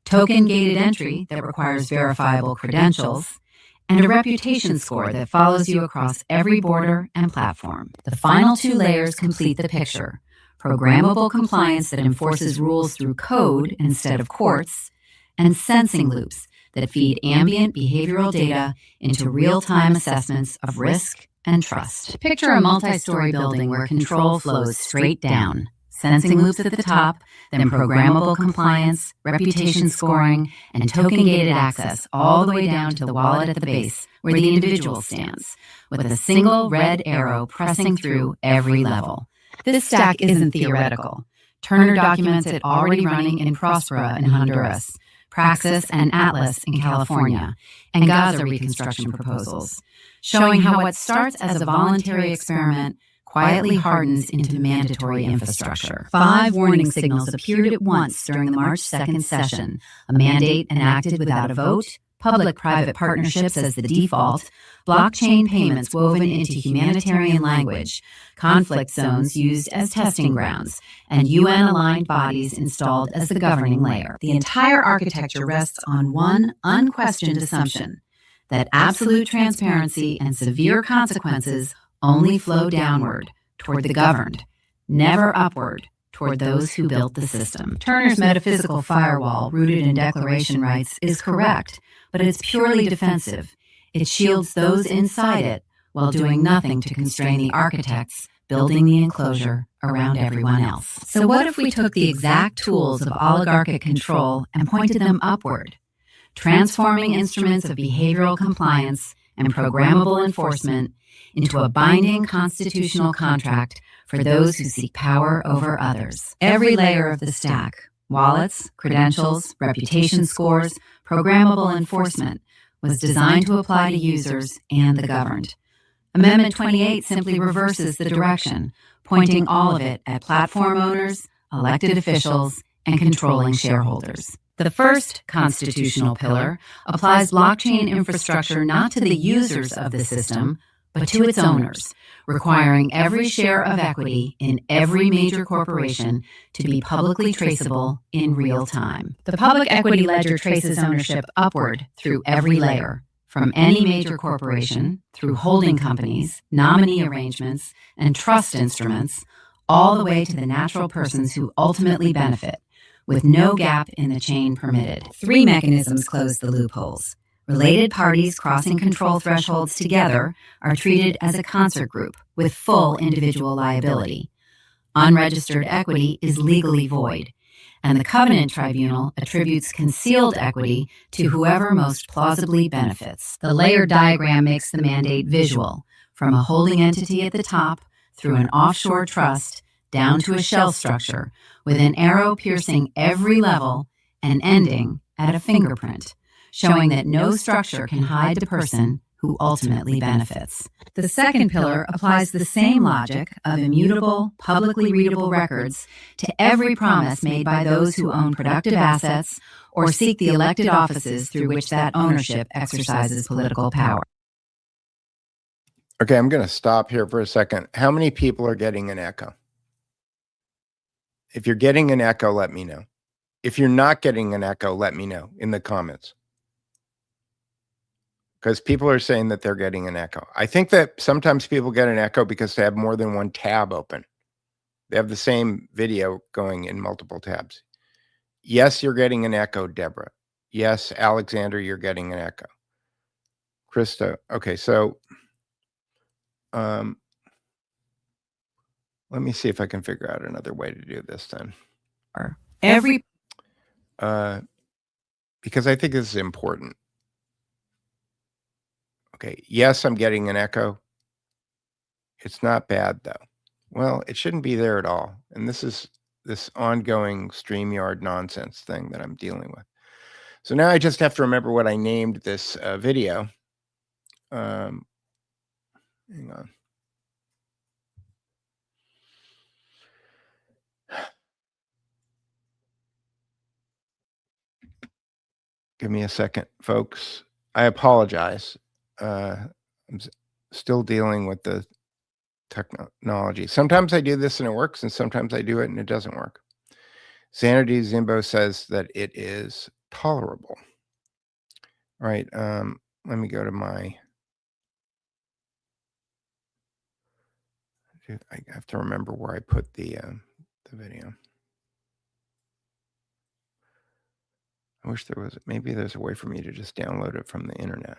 [SPEAKER 3] token-gated entry that requires verifiable credentials, and a reputation score that follows you across every border and platform. The final 2 layers complete the picture: programmable compliance that enforces rules through code instead of courts, and sensing loops that feed ambient behavioral data into real-time assessments of risk and trust. Picture a multi-story building where control flows straight down. Sensing loops at the top, then programmable compliance, reputation scoring, and token-gated access all the way down to the wallet at the base where the individual stands, with a single red arrow pressing through every level. This stack isn't theoretical. Turner documents it already running in Prospera in Honduras, Praxis and Atlas in California, and Gaza reconstruction proposals, showing how what starts as a voluntary experiment quietly hardens into mandatory infrastructure. 5 warning signals appeared at once during the March 2nd session: a mandate enacted without a vote, public-private partnerships as the default, blockchain payments woven into humanitarian language, conflict zones used as testing grounds, and UN-aligned bodies installed as the governing layer. The entire architecture rests on one unquestioned assumption: that absolute transparency and severe consequences only flow downward toward the governed, never upward toward those who built the system. Turner's metaphysical firewall, rooted in declaration rights, is correct, but it's purely defensive. It shields those inside it while doing nothing to constrain the architects building the enclosure around everyone else. So what if we took the exact tools of oligarchic control and pointed them upward, transforming instruments of behavioral compliance and programmable enforcement into a binding constitutional contract for those who seek power over others? Every layer of the stack, wallets, credentials, reputation scores, programmable enforcement, was designed to apply to users and the governed. Amendment 28 simply reverses the direction, pointing all of it at platform owners, elected officials, and controlling shareholders. The first constitutional pillar applies blockchain infrastructure not to the users of the system, but to its owners, requiring every share of equity in every major corporation to be publicly traceable in real time. The public equity ledger traces ownership upward through every layer, from any major corporation, through holding companies, nominee arrangements, and trust instruments, all the way to the natural persons who ultimately benefit, with no gap in the chain permitted. 3 mechanisms close the loopholes. Related parties crossing control thresholds together are treated as a concert group with full individual liability. Unregistered equity is legally void, and the Covenant Tribunal attributes concealed equity to whoever most plausibly benefits. The layer diagram makes the mandate visual, from a holding entity at the top through an offshore trust down to a shell structure, with an arrow piercing every level and ending at a fingerprint, showing that no structure can hide the person who ultimately benefits. The second pillar applies the same logic of immutable, publicly readable records to every promise made by those who own productive assets or seek the elected offices through which that ownership exercises political power.
[SPEAKER 8] Okay, I'm going to stop here for a second. How many people are getting an echo? If you're getting an echo, let me know. If you're not getting an echo, let me know in the comments. Because people are saying that they're getting an echo. I think that sometimes people get an echo because they have more than one tab open. They have the same video going in multiple tabs. Yes, you're getting an echo, Deborah. Yes, Alexander, you're getting an echo. Krista, okay, so let me see if I can figure out another way to do this then. Because I think this is important. Okay, yes, I'm getting an echo. It's not bad though. Well, it shouldn't be there at all. And this is this ongoing StreamYard nonsense thing that I'm dealing with. So now I just have to remember what I named this video. Hang on. Give me a second, folks. I apologize. I'm still dealing with the technology. Sometimes I do this and it works, and sometimes I do it and it doesn't work. Xanadu Zimbo says that it is tolerable. All right, let me go to my... I have to remember where I put the video. I wish there was, maybe there's a way for me to just download it from the internet.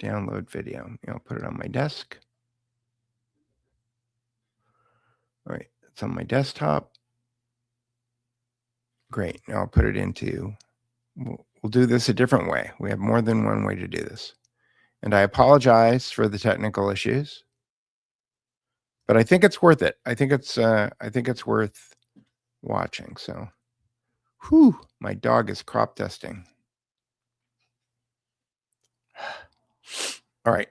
[SPEAKER 8] Download video. I'll put it on my desk. All right, it's on my desktop. Great. Now I'll put it into, we'll do this a different way. We have more than one way to do this. And I apologize for the technical issues, but I think it's worth it. I think it's worth watching. So, whew, my dog is crop dusting. All right,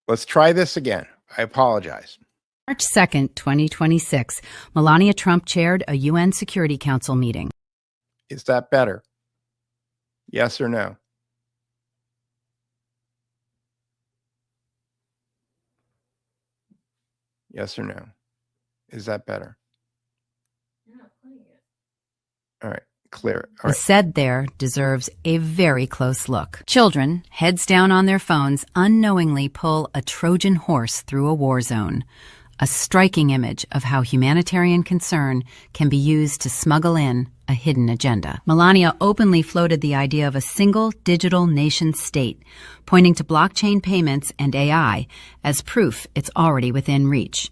[SPEAKER 8] let's try this again. I apologize.
[SPEAKER 3] March 2nd, 2026, Melania Trump chaired a UN Security Council meeting.
[SPEAKER 8] Is that better? Yes or no? Yes or no? Is that better? You're not playing it. All right. Clear.
[SPEAKER 3] What was said there deserves a very close look. Children, heads down on their phones, unknowingly pull a Trojan horse through a war zone. A striking image of how humanitarian concern can be used to smuggle in a hidden agenda. Melania openly floated the idea of a single digital nation state, pointing to blockchain payments and AI as proof it's already within reach.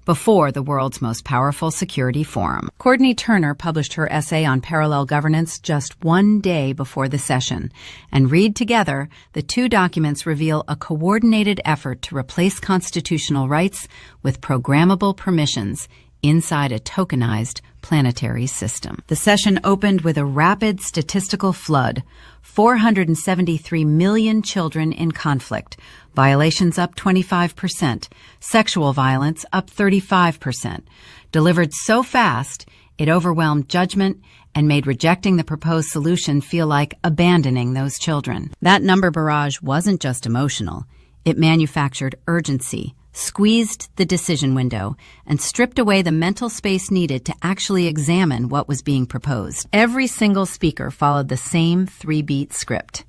[SPEAKER 3] Before the world's most powerful security forum. Courtney Turner published her essay on parallel governance just one day before the session, and read together, the two documents reveal a coordinated effort to replace constitutional rights with programmable permissions inside a tokenized planetary system. The session opened with a rapid statistical flood. 473 million children in conflict, violations up 25%, sexual violence up 35%, delivered so fast it overwhelmed judgment and made rejecting the proposed solution feel like abandoning those children. That number barrage wasn't just emotional. It manufactured urgency, squeezed the decision window, and stripped away the mental space needed to actually examine what was being proposed. Every single speaker followed the same 3-beat script.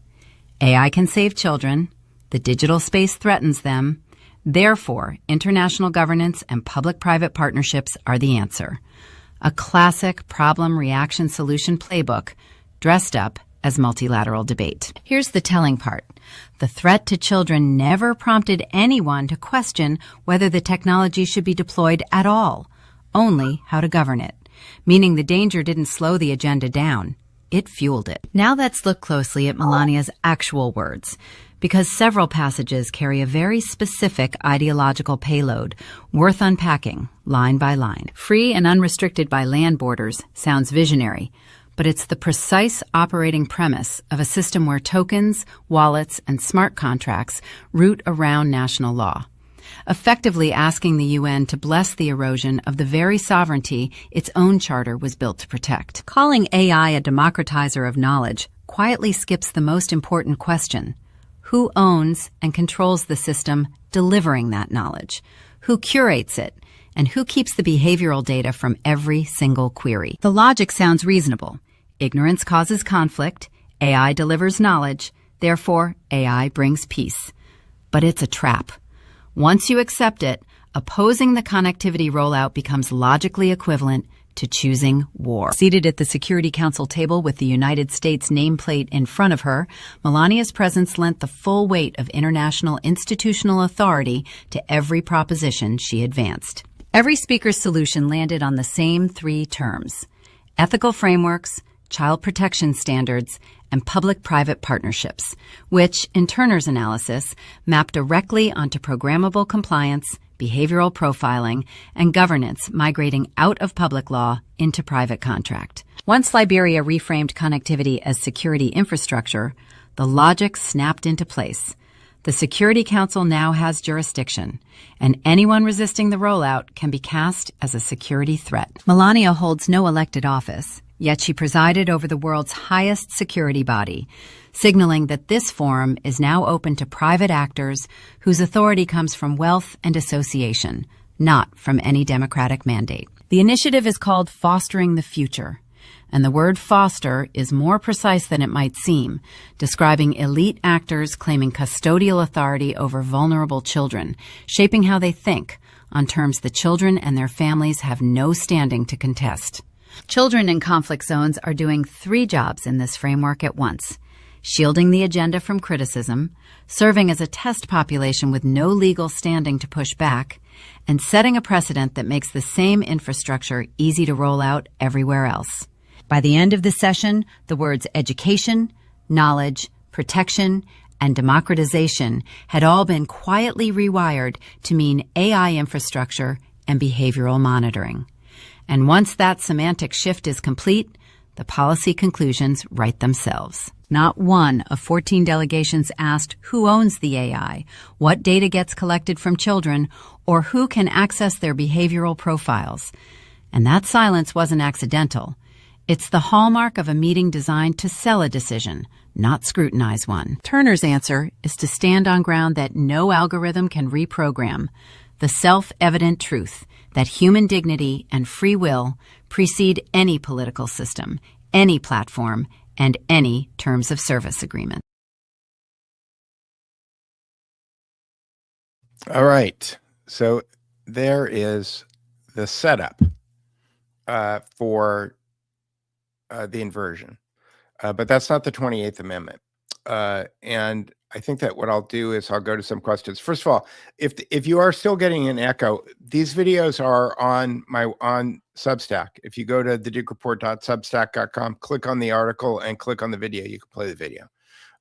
[SPEAKER 3] AI can save children. The digital space threatens them. Therefore, international governance and public-private partnerships are the answer. A classic problem-reaction-solution playbook dressed up as multilateral debate. Here's the telling part. The threat to children never prompted anyone to question whether the technology should be deployed at all, only how to govern it, meaning the danger didn't slow the agenda down. it fueled it. Now let's look closely at Melania's actual words, because several passages carry a very specific ideological payload worth unpacking line by line. Free and unrestricted by land borders sounds visionary, but it's the precise operating premise of a system where tokens, wallets, and smart contracts root around national law, effectively asking the UN to bless the erosion of the very sovereignty its own charter was built to protect. Calling AI a democratizer of knowledge quietly skips the most important question: who owns and controls the system delivering that knowledge? Who curates it? And who keeps the behavioral data from every single query? The logic sounds reasonable. Ignorance causes conflict. AI delivers knowledge. Therefore, AI brings peace. But it's a trap. Once you accept it, opposing the connectivity rollout becomes logically equivalent to choosing war. Seated at the Security Council table with the United States nameplate in front of her, Melania's presence lent the full weight of international institutional authority to every proposition she advanced. Every speaker's solution landed on the same three terms: ethical frameworks, child protection standards, and public-private partnerships, which, in Turner's analysis, map directly onto programmable compliance, behavioral profiling, and governance migrating out of public law into private contract. Once Liberia reframed connectivity as security infrastructure, the logic snapped into place. The Security Council now has jurisdiction, and anyone resisting the rollout can be cast as a security threat. Melania holds no elected office, yet she presided over the world's highest security body, signaling that this forum is now open to private actors whose authority comes from wealth and association, not from any democratic mandate. The initiative is called Fostering the Future, and the word foster is more precise than it might seem, describing elite actors claiming custodial authority over vulnerable children, shaping how they think on terms the children and their families have no standing to contest. Children in conflict zones are doing three jobs in this framework at once: shielding the agenda from criticism, serving as a test population with no legal standing to push back, and setting a precedent that makes the same infrastructure easy to roll out everywhere else. By the end of the session, the words education, knowledge, protection, and democratization had all been quietly rewired to mean AI infrastructure and behavioral monitoring. And once that semantic shift is complete, the policy conclusions write themselves. Not one of 14 delegations asked who owns the AI, what data gets collected from children, or who can access their behavioral profiles. And that silence wasn't accidental. It's the hallmark of a meeting designed to sell a decision, not scrutinize one. Turner's answer is to stand on ground that no algorithm can reprogram, the self-evident truth that human dignity and free will precede any political system, any platform, and any terms of service agreement.
[SPEAKER 8] All right. So there is the setup for the inversion. But that's not the 28th Amendment. And I think that what I'll do is I'll go to some questions. First of all, if you are still getting an echo, these videos are on Substack. If you go to thedukereport.substack.com, click on the article and click on the video, you can play the video.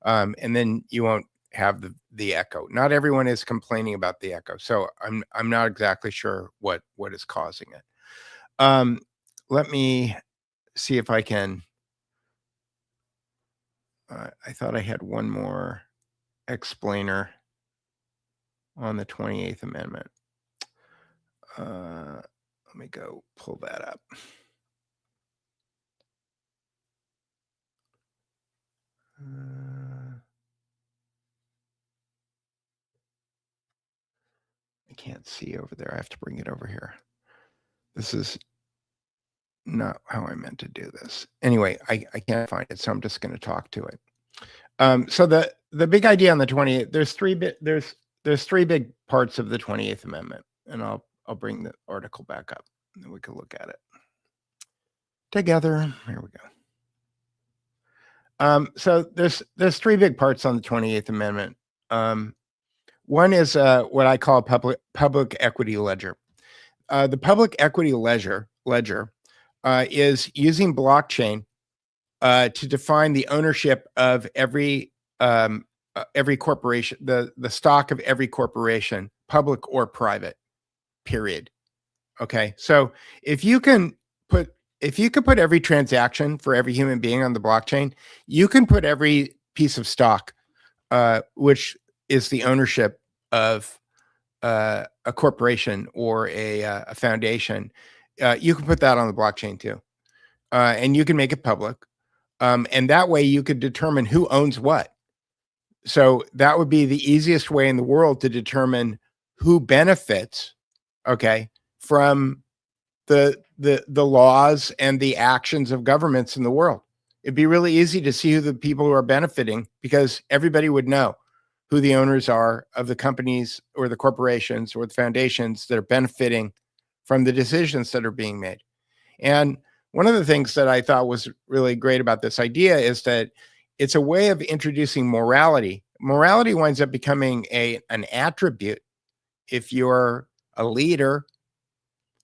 [SPEAKER 8] And then you won't have the echo. Not everyone is complaining about the echo. So I'm not exactly sure what is causing it. Let me see if I can. I thought I had one more explainer on the 28th Amendment. Let me go pull that up. I can't see over there. I have to bring it over here. This is not how I meant to do this. Anyway, I can't find it, so I'm just going to talk to it. So the big idea on the 28th, there's three big parts of the 28th Amendment, and I'll bring the article back up, and then we can look at it together. Here we go. So there's three big parts on the 28th Amendment. One is what I call public equity ledger. The public equity ledger is using blockchain to define the ownership of every corporation, the stock of every corporation, public or private, period. Okay. So if you can put every transaction for every human being on the blockchain, you can put every piece of stock, which is the ownership of a corporation or a foundation. You can put that on the blockchain too. And you can make it public. And that way you could determine who owns what. So that would be the easiest way in the world to determine who benefits, okay, from the laws and the actions of governments in the world. It'd be really easy to see who the people who are benefiting, because everybody would know who the owners are of the companies or the corporations or the foundations that are benefiting from the decisions that are being made. And one of the things that I thought was really great about this idea is that it's a way of introducing morality. Morality winds up becoming an attribute if you're a leader,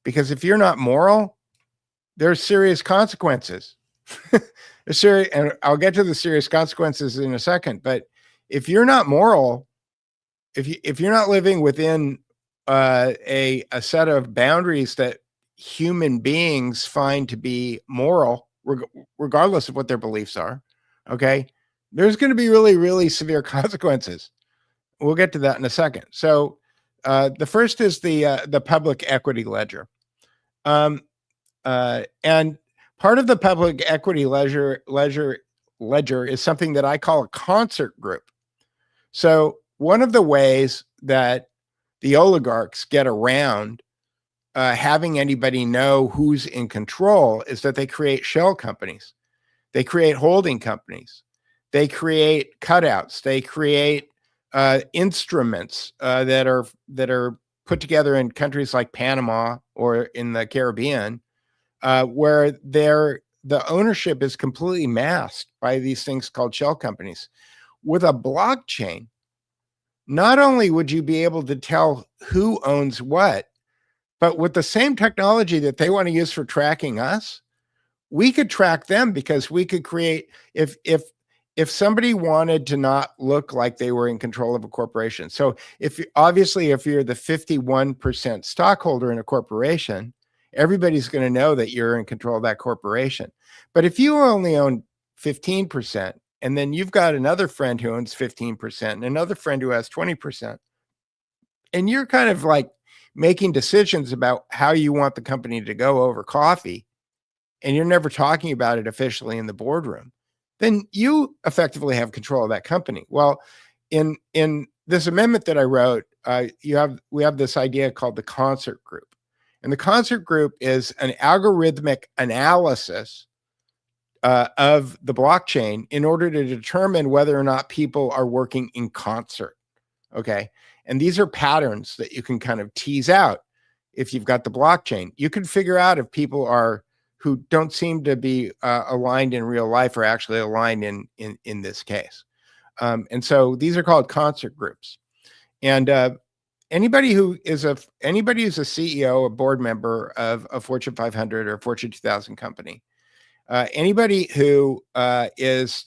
[SPEAKER 8] because if you're not moral, there's serious consequences. And I'll get to the serious consequences in a second. But if you're not moral, if you're not living within a set of boundaries that human beings find to be moral, regardless of what their beliefs are, okay, there's going to be really, really severe consequences. We'll get to that in a second. So the first is the public equity ledger. And part of the public equity ledger is something that I call a concert group. So one of the ways that the oligarchs get around having anybody know who's in control is that they create shell companies. They create holding companies. They create cutouts. They create instruments that are put together in countries like Panama or in the Caribbean, where the ownership is completely masked by these things called shell companies. With a blockchain, not only would you be able to tell who owns what, but with the same technology that they want to use for tracking us, we could track them, because we could create, if somebody wanted to not look like they were in control of a corporation. So if you're the 51% stockholder in a corporation, everybody's going to know that you're in control of that corporation. But if you only own 15%, and then you've got another friend who owns 15% and another friend who has 20%, and you're kind of like making decisions about how you want the company to go over coffee, and you're never talking about it officially in the boardroom, then you effectively have control of that company. Well, in this amendment that I wrote, we have this idea called the concert group. And the concert group is an algorithmic analysis of the blockchain in order to determine whether or not people are working in concert. Okay. And these are patterns that you can kind of tease out if you've got the blockchain. You can figure out if people who don't seem to be aligned in real life are actually aligned in this case. And so these are called concert groups. And anybody who's a CEO, a board member of a Fortune 500 or Fortune 2000 company, anybody who is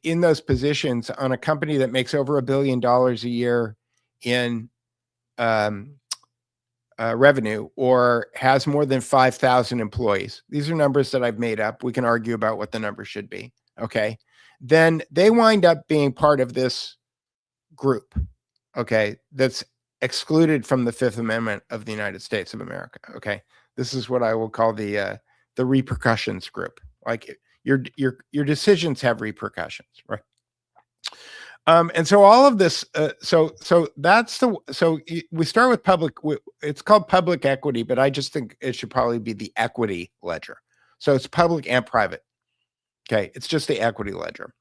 [SPEAKER 8] in those positions on a company that makes over $1 billion a year in revenue, or has more than 5,000 employees. These are numbers that I've made up. We can argue about what the number should be. Okay. Then they wind up being part of this group. Okay. That's excluded from the Fifth Amendment of the United States of America. Okay. This is what I will call the repercussions group. Like your decisions have repercussions, right? And so all of this, so we start with public. It's called public equity, but I just think it should probably be the equity ledger. So it's public and private. Okay, it's just the equity ledger.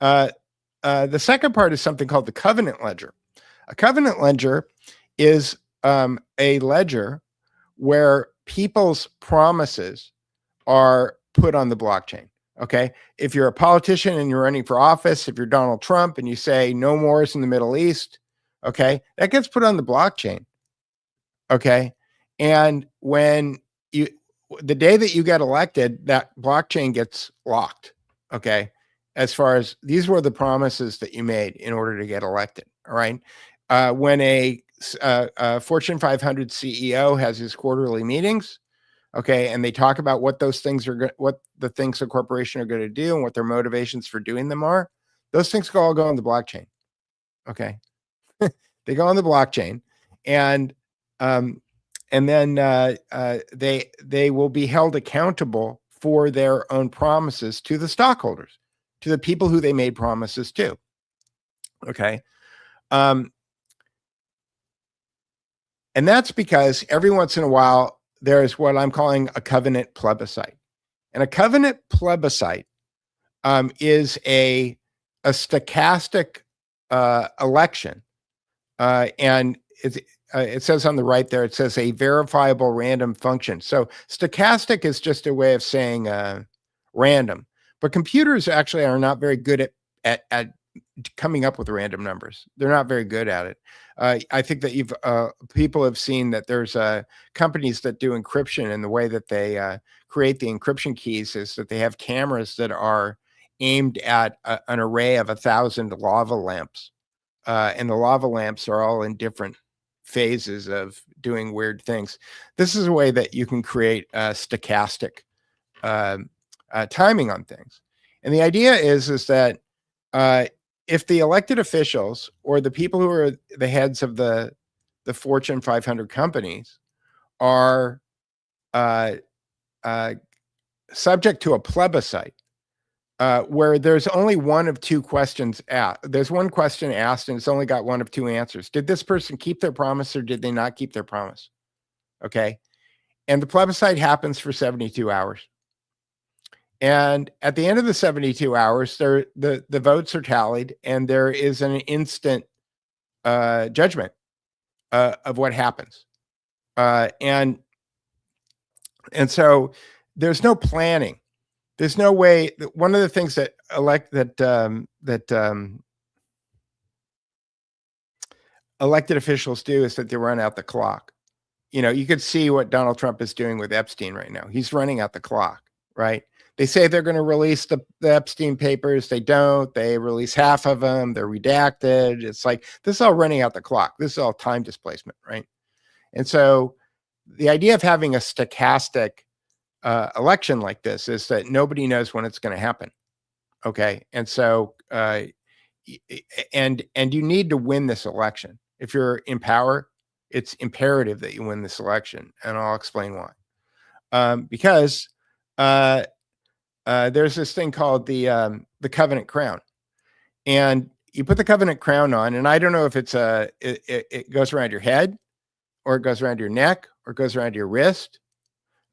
[SPEAKER 8] The second part is something called the covenant ledger. A covenant ledger is a ledger where people's promises are put on the blockchain. Okay. If you're a politician and you're running for office, if you're Donald Trump and you say no wars in the Middle East, okay, that gets put on the blockchain. Okay. And when the day that you get elected, that blockchain gets locked. Okay. As far as these were the promises that you made in order to get elected. All right. When a Fortune 500 CEO has his quarterly meetings, okay, and they talk about what those things are, what the things a corporation are going to do and what their motivations for doing them are, those things all go on the blockchain. Okay. They go on the blockchain, and then they will be held accountable for their own promises to the stockholders, to the people who they made promises to. Okay. And that's because every once in a while, there's what I'm calling a covenant plebiscite. And a covenant plebiscite is a stochastic election. And it says on the right there, it says a verifiable random function. So stochastic is just a way of saying random. But computers actually are not very good at coming up with random numbers. They're not very good at it. I think that people have seen that there's companies that do encryption, and the way that they create the encryption keys is that they have cameras that are aimed at an array of 1,000 lava lamps. And the lava lamps are all in different phases of doing weird things. This is a way that you can create stochastic timing on things. And the idea is that if the elected officials or the people who are the heads of the Fortune 500 companies are subject to a plebiscite, where there's only one of two questions asked. There's one question asked, and it's only got one of two answers. Did this person keep their promise, or did they not keep their promise? Okay. And the plebiscite happens for 72 hours. And at the end of the 72 hours, the votes are tallied, and there is an instant judgment of what happens. And so there's no planning. There's no way. One of the things that elected officials do is that they run out the clock. You know, you could see what Donald Trump is doing with Epstein right now. He's running out the clock, right? They say they're going to release the Epstein papers. They don't. They release half of them. They're redacted. It's like, this is all running out the clock. This is all time displacement, right? And so the idea of having a stochastic election like this is that nobody knows when it's going to happen. Okay. And so, and you need to win this election. If you're in power, it's imperative that you win this election. And I'll explain why. Because there's this thing called the covenant crown, and you put the covenant crown on, and I don't know if it's it goes around your head, or it goes around your neck, or it goes around your wrist.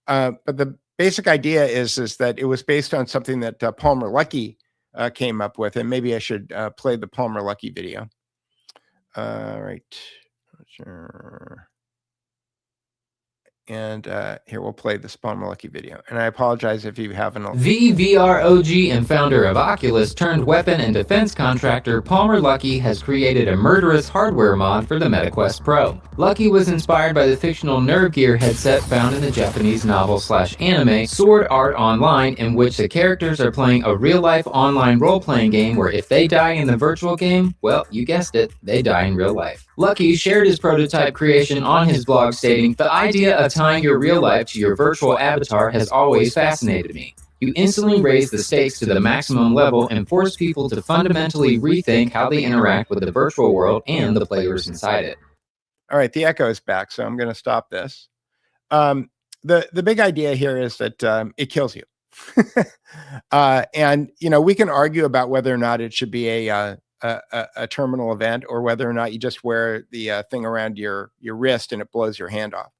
[SPEAKER 8] But the basic idea is that it was based on something that Palmer Luckey came up with, and maybe I should play the Palmer Luckey video. Right. Sure. And here, we'll play this Palmer Luckey video. And I apologize if you haven't.
[SPEAKER 4] The VROG and founder of Oculus turned weapon and defense contractor Palmer Luckey has created a murderous hardware mod for the MetaQuest Pro. Luckey was inspired by the fictional Nerve Gear headset found in the Japanese novel/anime Sword Art Online, in which the characters are playing a real-life online role-playing game where if they die in the virtual game, well, you guessed it, they die in real life. Luckey shared his prototype creation on his blog, stating, "The idea of tying your real life to your virtual avatar has always fascinated me. You instantly raise the stakes to the maximum level and force people to fundamentally rethink how they interact with the virtual world and the players inside it."
[SPEAKER 8] All right, the echo is back, so I'm going to stop this. The big idea here is that it kills you. And, you know, we can argue about whether or not it should be a terminal event, or whether or not you just wear the thing around your wrist and it blows your hand off.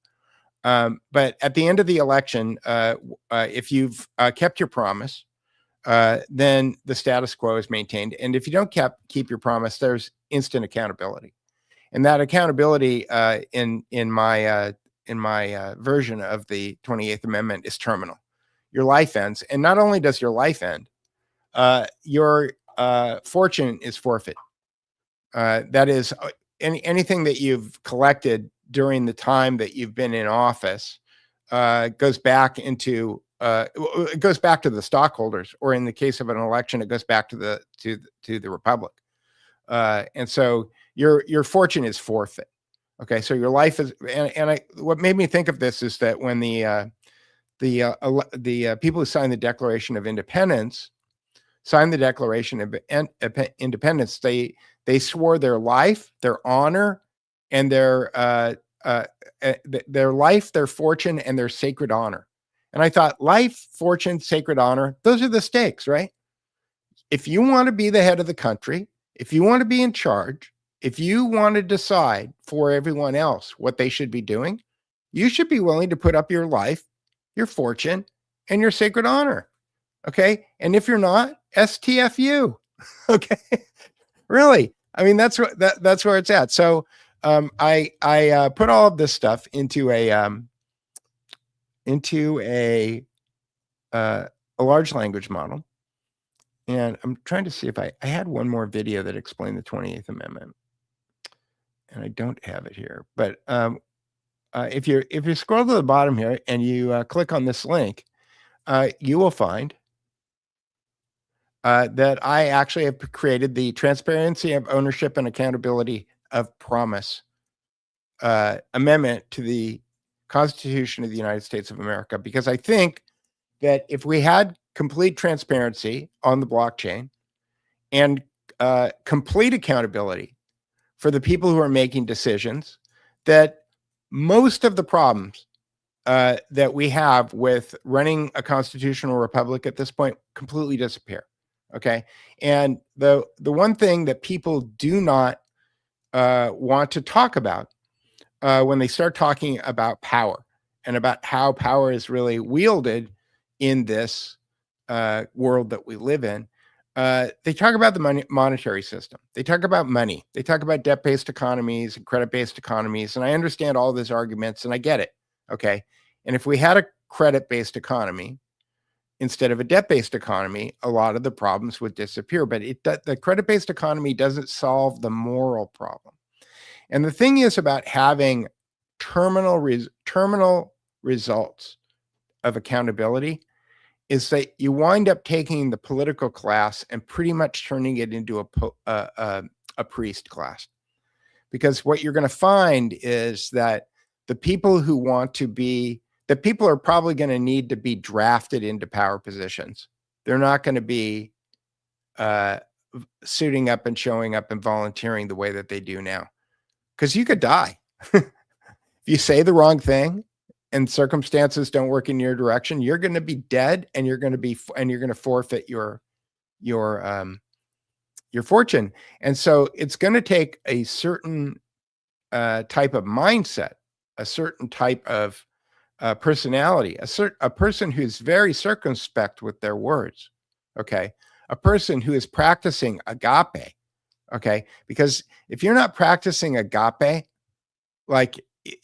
[SPEAKER 8] But at the end of the election, if you've kept your promise, then the status quo is maintained. And if you don't keep your promise, there's instant accountability. And that accountability in my version of the 28th Amendment is terminal. Your life ends. And not only does your life end, your fortune is forfeit. That is, anything that you've collected during the time that you've been in office goes back into it goes back to the stockholders, or in the case of an election, it goes back to the republic. And so your fortune is forfeit. Okay, so your life is, and what made me think of this is that when the people who signed the Declaration of Independence signed the Declaration of Independence, they swore their life, their honor, and their life, their fortune, and their sacred honor. And I thought, life, fortune, sacred honor, those are the stakes, right? If you want to be the head of the country, if you want to be in charge, if you want to decide for everyone else what they should be doing, you should be willing to put up your life, your fortune, and your sacred honor. Okay. And if you're not, STFU. Okay. Really. I mean, that's where it's at. So I put all of this stuff into a large language model. And I'm trying to see if I had one more video that explained the 28th Amendment, and I don't have it here. But if you scroll to the bottom here and you click on this link, you will find that I actually have created the Transparency of Ownership and Accountability of Promise amendment to the Constitution of the United States of America, because I think that if we had complete transparency on the blockchain and complete accountability for the people who are making decisions, that most of the problems that we have with running a constitutional republic at this point completely disappear. Okay. And the one thing that people do not want to talk about when they start talking about power and about how power is really wielded in this world that we live in, they talk about the monetary system. They talk about money. They talk about debt-based economies and credit-based economies. And I understand all those arguments, and I get it. Okay. And if we had a credit-based economy instead of a debt-based economy, a lot of the problems would disappear. But the credit-based economy doesn't solve the moral problem. And the thing is about having terminal results of accountability is that you wind up taking the political class and pretty much turning it into a priest class. Because what you're going to find is that the people who want to be, the people are probably going to need to be drafted into power positions. They're not going to be suiting up and showing up and volunteering the way that they do now. Because you could die. If you say the wrong thing and circumstances don't work in your direction, you're going to be dead, and you're going to forfeit your fortune. And so it's going to take a certain type of mindset, a certain type of personality, a person who's very circumspect with their words. Okay. A person who is practicing agape. Okay. Because if you're not practicing agape, like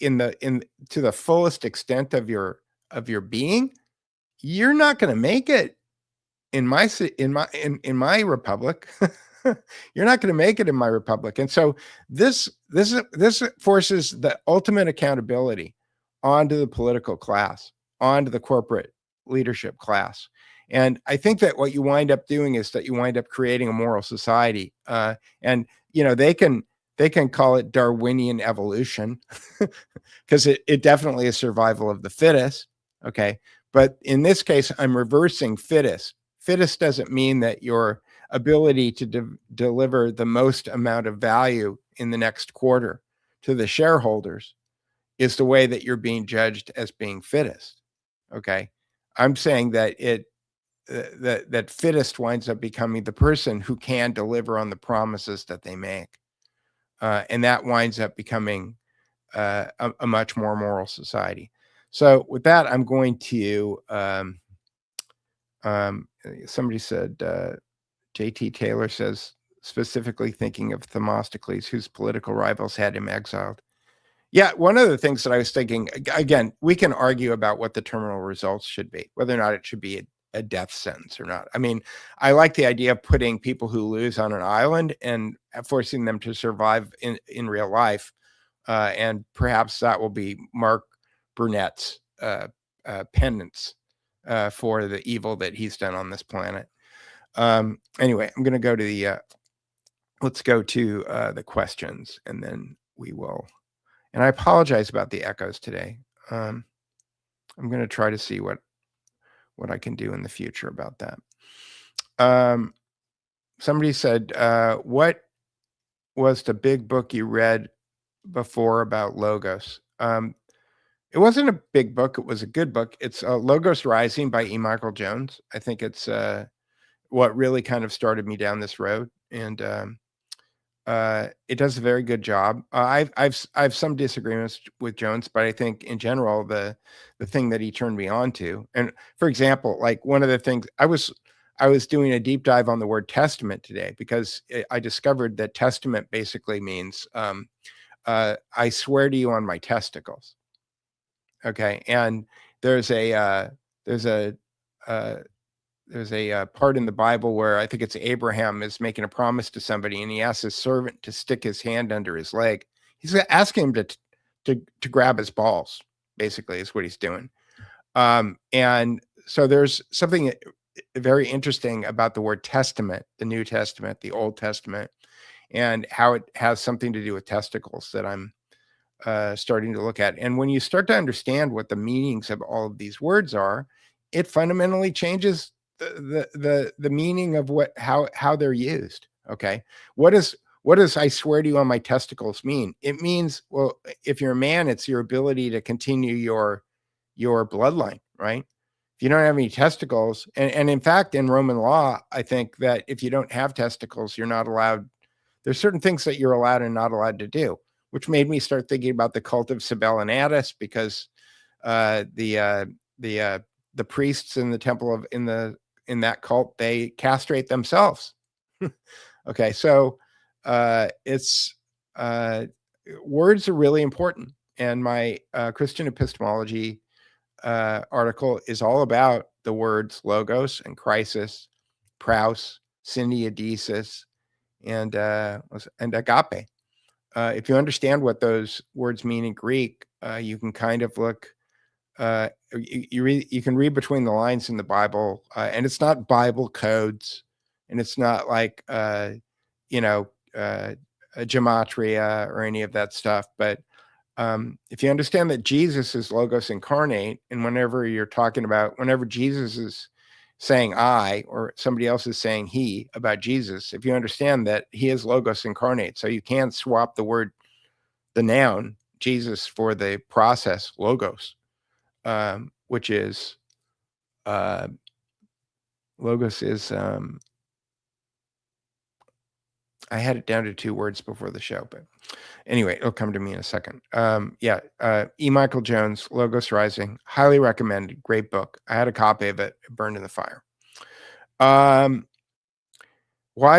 [SPEAKER 8] to the fullest extent of your being, you're not going to make it in my republic. You're not going to make it in my republic. And so this forces the ultimate accountability onto the political class, onto the corporate leadership class. And I think that what you wind up doing is that you wind up creating a moral society. And they can call it Darwinian evolution because it definitely is survival of the fittest. Okay. But in this case, I'm reversing fittest. Fittest doesn't mean that your ability to deliver the most amount of value in the next quarter to the shareholders is the way that you're being judged as being fittest. Okay. I'm saying that that fittest winds up becoming the person who can deliver on the promises that they make. And that winds up becoming a much more moral society. So with that, I'm going to, somebody said, JT Taylor says, specifically thinking of Themistocles, whose political rivals had him exiled. Yeah, one of the things that I was thinking, again, we can argue about what the terminal results should be, whether or not it should be a death sentence or not. I mean, I like the idea of putting people who lose on an island and forcing them to survive in real life. And perhaps that will be Mark Burnett's penance for the evil that he's done on this planet. Anyway, I'm going to go to the, let's go to the questions, and then we will, and I apologize about the echoes today. I'm going to try to see what I can do in the future about that. Somebody said, what was the big book you read before about Logos? It wasn't a big book. It was a good book. It's Logos Rising by E. Michael Jones. I think it's what really kind of started me down this road. And it does a very good job. I've some disagreements with Jones, but I think in general, the thing that he turned me on to, and for example, like one of the things I was doing a deep dive on the word testament today, because I discovered that testament basically means I swear to you on my testicles. Okay, and there's a part in the Bible where I think it's Abraham is making a promise to somebody, and he asks his servant to stick his hand under his leg. He's asking him to grab his balls, basically, is what he's doing. And so there's something very interesting about the word testament, the New Testament, the Old Testament, and how it has something to do with testicles that I'm starting to look at. And when you start to understand what the meanings of all of these words are, it fundamentally changes the meaning of how they're used. Okay, what does I swear to you on my testicles mean? It means, well, if you're a man, it's your ability to continue your bloodline, right? If you don't have any testicles, and in fact, in Roman law, I think that if you don't have testicles, you're not allowed. There's certain things that you're allowed and not allowed to do, which made me start thinking about the cult of Sabellianatus, because the priests in the temple in that cult, they castrate themselves. Okay, so it's words are really important, and my Christian epistemology article is all about the words logos and crisis, praus, syneidesis, and agape. If you understand what those words mean in Greek, you can kind of look. You can read between the lines in the Bible, and it's not Bible codes, and it's not like a gematria or any of that stuff. But if you understand that Jesus is Logos incarnate, and whenever Jesus is saying I, or somebody else is saying he about Jesus, if you understand that he is Logos incarnate, so you can't swap the noun Jesus for the process Logos, which is Logos is I had it down to 2 words before the show, but anyway, it'll come to me in a second. E. Michael Jones, Logos Rising, highly recommended, great book. I had a copy of it, burned in the fire. Why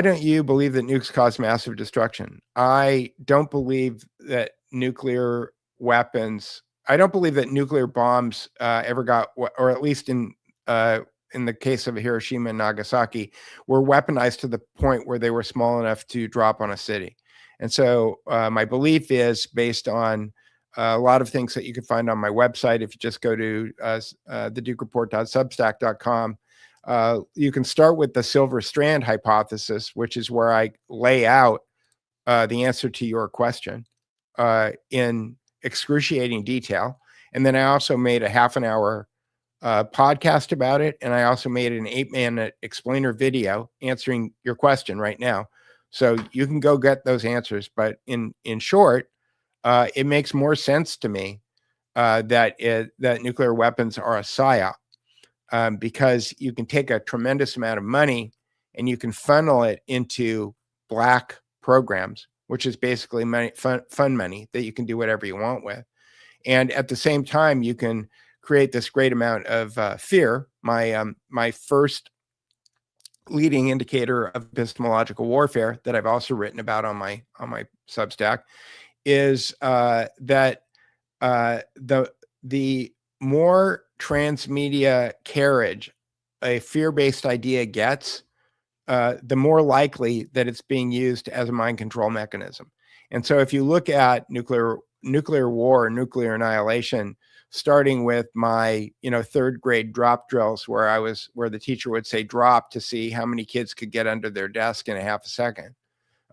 [SPEAKER 8] don't you believe that nukes cause massive destruction? I don't believe that nuclear weapons, I don't believe that nuclear bombs ever got, or at least in the case of Hiroshima and Nagasaki, were weaponized to the point where they were small enough to drop on a city. And so my belief is based on a lot of things that you can find on my website. If you just go to thedukereport.substack.com, you can start with the silver strand hypothesis, which is where I lay out the answer to your question in excruciating detail. And then I also made a half-an-hour podcast about it, and I also made an 8-minute explainer video answering your question right now. So you can go get those answers. But in short, it makes more sense to me that nuclear weapons are a psyop, because you can take a tremendous amount of money and you can funnel it into black programs, which is basically money, fun money that you can do whatever you want with. And at the same time, you can create this great amount of fear. My first leading indicator of epistemological warfare that I've also written about on my Substack is that the more transmedia carriage a fear-based idea gets, the more likely that it's being used as a mind control mechanism. And so if you look at nuclear war, nuclear annihilation, starting with my, third grade drop drills where the teacher would say drop to see how many kids could get under their desk in a half a second.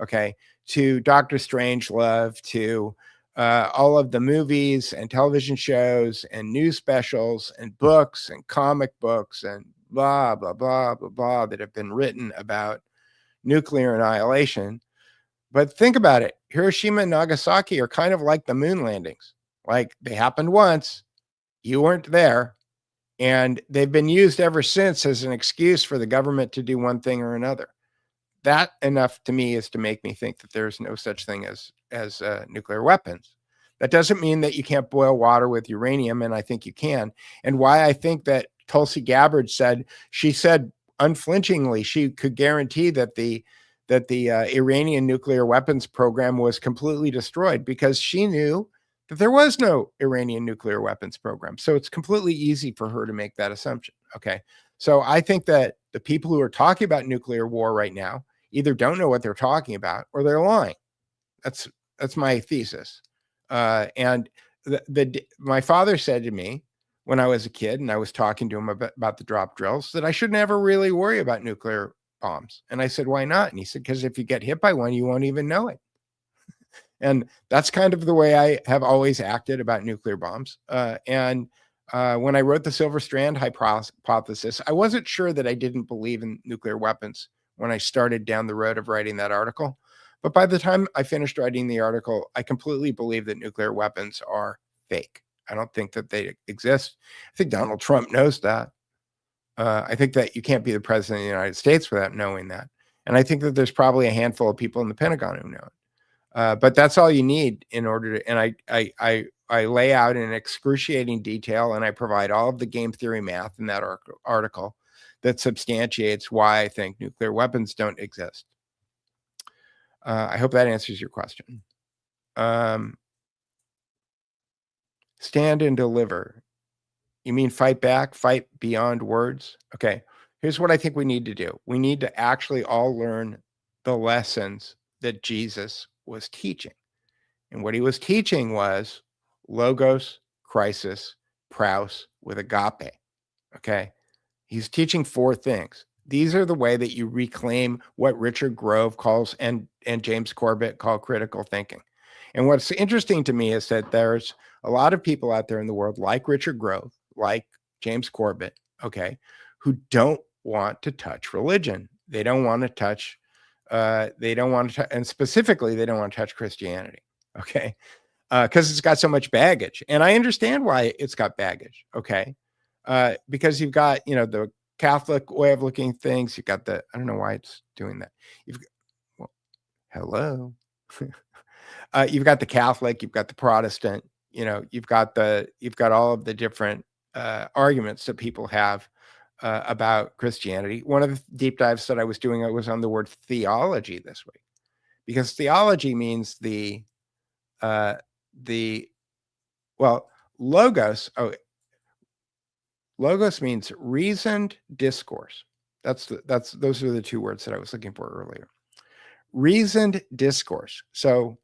[SPEAKER 8] Okay. To Dr. Strangelove, to all of the movies and television shows and news specials and books and comic books and blah, blah, blah, blah, blah that have been written about nuclear annihilation. But think about it. Hiroshima and Nagasaki are kind of like the moon landings. Like, they happened once, you weren't there, and they've been used ever since as an excuse for the government to do one thing or another. That enough to me is to make me think that there's no such thing as nuclear weapons. That doesn't mean that you can't boil water with uranium, and I think you can. And why I think that Tulsi Gabbard said unflinchingly she could guarantee that the Iranian nuclear weapons program was completely destroyed, because she knew that there was no Iranian nuclear weapons program. So it's completely easy for her to make that assumption. Okay. So I think that the people who are talking about nuclear war right now either don't know what they're talking about or they're lying. That's my thesis. And my father said to me when I was a kid, and I was talking to him about the drop drills, that I should never really worry about nuclear bombs. And I said, why not? And he said, because if you get hit by one, you won't even know it. And that's kind of the way I have always acted about nuclear bombs. When I wrote the Silver Strand hypothesis, I wasn't sure that I didn't believe in nuclear weapons when I started down the road of writing that article. But by the time I finished writing the article, I completely believe that nuclear weapons are fake. I don't think that they exist. I think Donald Trump knows that. I think that you can't be the president of the United States without knowing that. And I think that there's probably a handful of people in the Pentagon who know it. But that's all you need in order to, and I lay out in excruciating detail, and I provide all of the game theory math in that article that substantiates why I think nuclear weapons don't exist. I hope that answers your question. Stand and deliver. You mean fight back, fight beyond words? Okay, here's what I think we need to do. We need to actually all learn the lessons that Jesus was teaching. And what he was teaching was logos, crisis, praus with agape. Okay, he's teaching four things. These are the way that you reclaim what Richard Grove calls and James Corbett call critical thinking. And what's interesting to me is that there's a lot of people out there in the world like Richard Grove, like James Corbett, okay, who don't want to touch religion. They don't want to touch, and specifically, they don't want to touch Christianity, okay, because it's got so much baggage. And I understand why it's got baggage, okay, because you've got, the Catholic way of looking at things. You've got I don't know why it's doing that. Hello. You've got the Catholic, you've got the Protestant, you've got all of the different arguments that people have about Christianity. One of the deep dives that I was doing, was on the word theology this week, because theology means logos. Logos means reasoned discourse. Those are the two words that I was looking for earlier. Reasoned discourse. So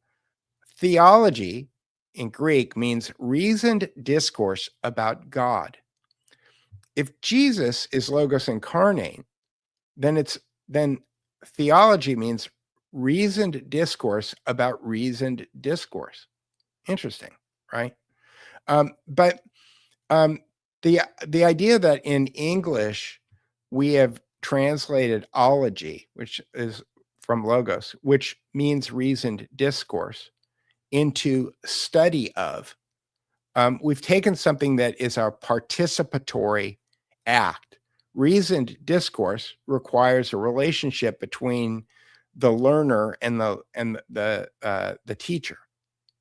[SPEAKER 8] theology in Greek means reasoned discourse about God. If Jesus is logos incarnate, then theology means reasoned discourse about reasoned discourse. Interesting, right? But the idea that in English we have translated ology, which is from logos, which means reasoned discourse, into study of. We've taken something that is a participatory act. Reasoned discourse requires a relationship between the learner and the teacher,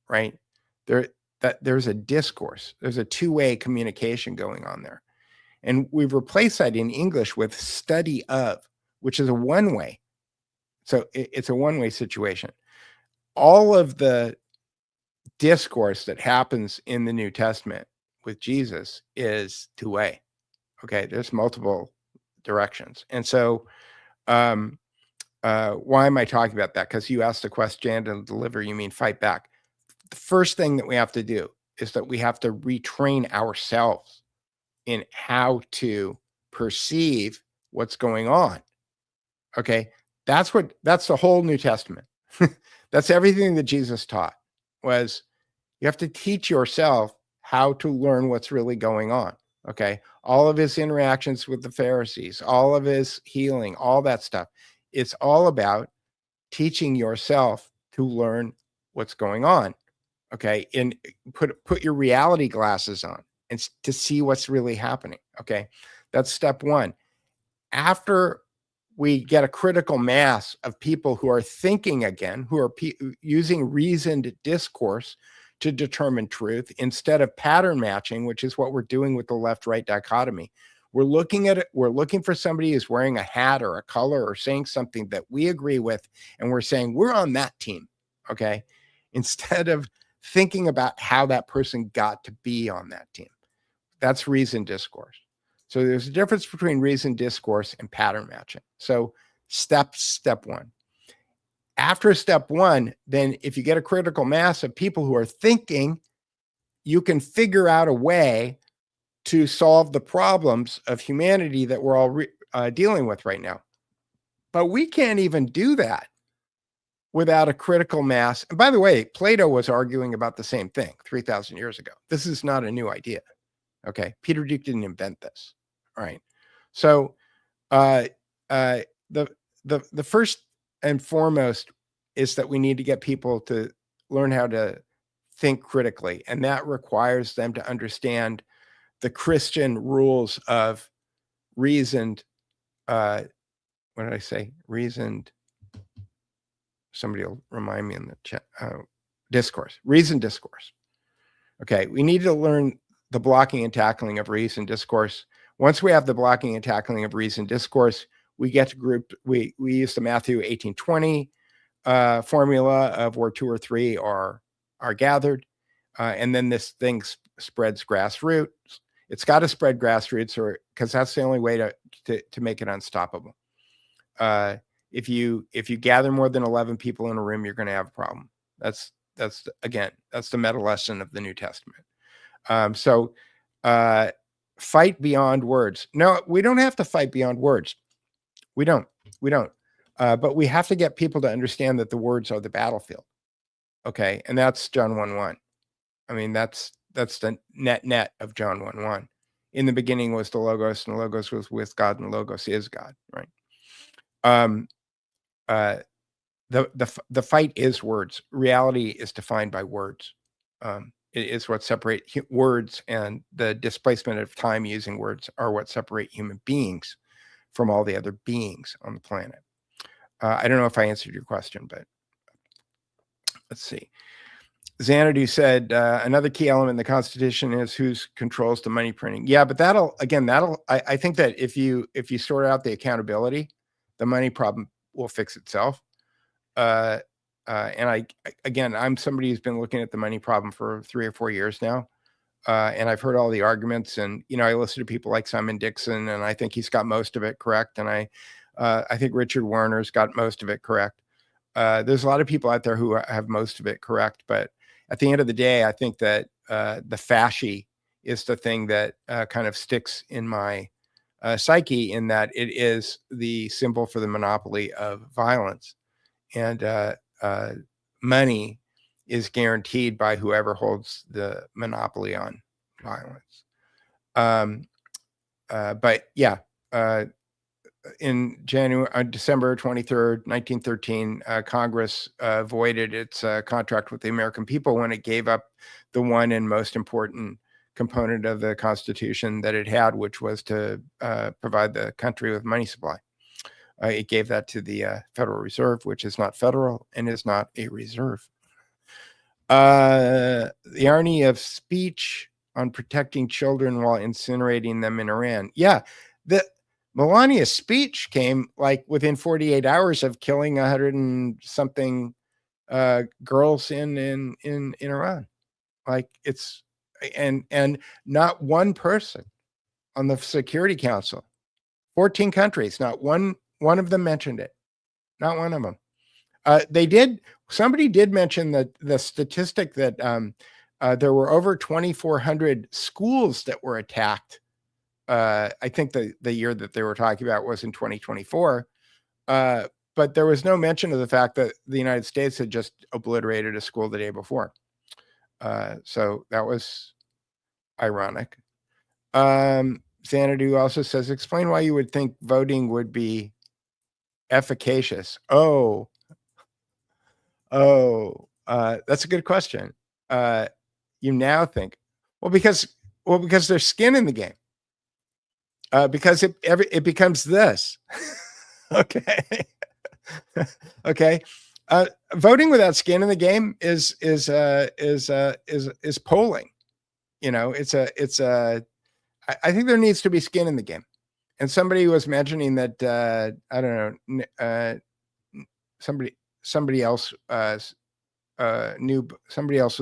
[SPEAKER 8] right? There's a discourse. There's a two-way communication going on there. And we've replaced that in English with study of, which is a one-way. So it's a one-way situation. All of the discourse that happens in the New Testament with Jesus is two-way. Okay, there's multiple directions. And so why am I talking about that? Because you asked the question, stand and deliver, you mean fight back. The first thing that we have to do is that we have to retrain ourselves in how to perceive what's going on. Okay, that's the whole New Testament. That's everything that Jesus taught, was you have to teach yourself how to learn what's really going on. Okay, all of his interactions with the Pharisees, all of his healing, all that stuff, it's all about teaching yourself to learn what's going on. Okay, and put your reality glasses on and to see what's really happening. Okay, that's step one. After we get a critical mass of people who are thinking again, who are using reasoned discourse to determine truth instead of pattern matching, which is what we're doing with the left-right dichotomy. We're looking at it. We're looking for somebody who's wearing a hat or a color or saying something that we agree with, and we're saying we're on that team. Okay, instead of thinking about how that person got to be on that team. That's reasoned discourse. So there's a difference between reasoned discourse and pattern matching. So step one. After step one, then if you get a critical mass of people who are thinking, you can figure out a way to solve the problems of humanity that we're all dealing with right now. But we can't even do that without a critical mass. And by the way, Plato was arguing about the same thing 3,000 years ago. This is not a new idea. Okay, Peter Duke didn't invent this. All right. So the first and foremost is that we need to get people to learn how to think critically, and that requires them to understand the Christian rules of reasoned. What did I say? Reasoned. Somebody will remind me in the chat. Discourse. Reasoned discourse. Okay, we need to learn the blocking and tackling of reasoned discourse. Once we have the blocking and tackling of reasoned discourse, we get to group. We use the Matthew 18:20 formula of where two or three are gathered, and then this thing spreads grassroots. It's got to spread grassroots, or because that's the only way to make it unstoppable. If you gather more than 11 people in a room, you're going to have a problem. That's the meta lesson of the New Testament. So fight beyond words. No, we don't have to fight beyond words. We don't. But we have to get people to understand that the words are the battlefield. Okay, and that's John 1:1. I mean, that's the net of John 1:1. In the beginning was the Logos, and the Logos was with God, and the Logos is God. Right. The fight is words. Reality is defined by words. It is what separates words, and the displacement of time using words are what separate human beings from all the other beings on the planet. I don't know if I answered your question, but let's see. Xanadu said, another key element in the Constitution is who controls the money printing. Yeah, but I think that if you sort out the accountability, the money problem will fix itself. And I'm somebody who's been looking at the money problem for 3 or 4 years now. And I've heard all the arguments, and, I listen to people like Simon Dixon, and I think he's got most of it correct. And I think Richard Warner's got most of it correct. There's a lot of people out there who have most of it correct, but at the end of the day, I think that the fasci is the thing that kind of sticks in my psyche, in that it is the symbol for the monopoly of violence. And money is guaranteed by whoever holds the monopoly on violence. But yeah, in December 23rd, 1913, Congress voided its contract with the American people when it gave up the one and most important component of the Constitution that it had, which was to provide the country with money supply. It gave that to the Federal Reserve, which is not federal and is not a reserve. The irony of speech on protecting children while incinerating them in Iran. Yeah, the Melania's speech came like within 48 hours of killing 100 and something girls in Iran. Like it's and not one person on the Security Council, 14 countries, not one of them mentioned it. Not one of them. Somebody did mention the statistic that there were over 2,400 schools that were attacked. I think the year that they were talking about was in 2024. But there was no mention of the fact that the United States had just obliterated a school the day before. So that was ironic. Xanadu also says, explain why you would think voting would be efficacious. That's a good question. You now think, because there's skin in the game. Because it becomes this. Okay. Okay. Voting without skin in the game is polling. You know, I think there needs to be skin in the game. And somebody was mentioning that, I don't know, somebody else was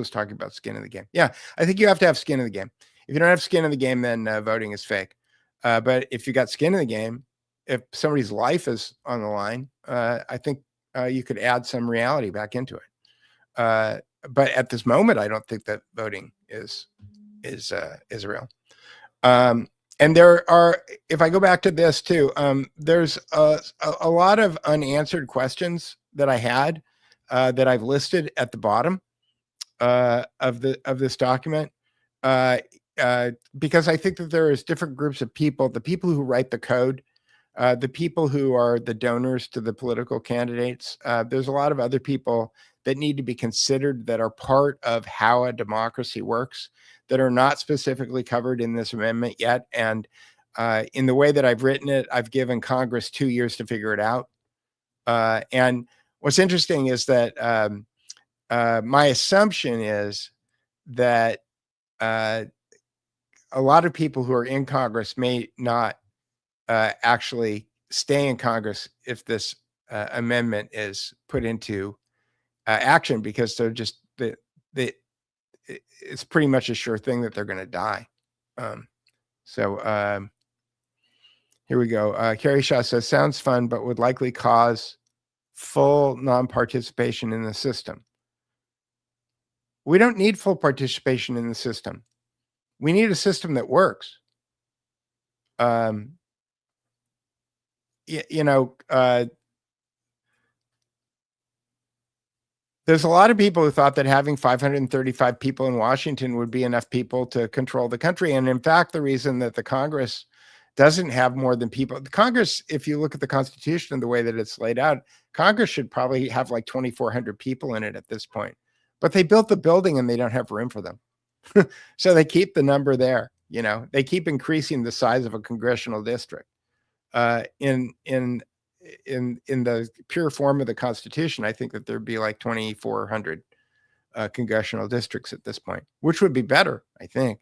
[SPEAKER 8] talking about skin in the game. Yeah, I think you have to have skin in the game. If you don't have skin in the game, then voting is fake. But if you got skin in the game, if somebody's life is on the line, I think you could add some reality back into it. But at this moment, I don't think that voting is real. And there are, if I go back to this too, there's a lot of unanswered questions that I had that I've listed at the bottom of this document, because I think that there is different groups of people, the people who write the code, the people who are the donors to the political candidates. There's a lot of other people that need to be considered that are part of how a democracy works, that are not specifically covered in this amendment yet. And in the way that I've written it, I've given Congress 2 years to figure it out. And what's interesting is that my assumption is that a lot of people who are in Congress may not actually stay in Congress if this amendment is put into action, because they're just it's pretty much a sure thing that they're going to die. So here we go. Carrie Shaw says, sounds fun, but would likely cause full non-participation in the system. We don't need full participation in the system. We need a system that works. There's a lot of people who thought that having 535 people in Washington would be enough people to control the country. And in fact, the reason that the Congress doesn't have more than people, the Congress, if you look at the Constitution and the way that it's laid out, Congress should probably have like 2,400 people in it at this point. But they built the building and they don't have room for them. So they keep the number there. You know, they keep increasing the size of a congressional district. In the pure form of the Constitution, I think that there'd be like 2,400 congressional districts at this point, which would be better, I think.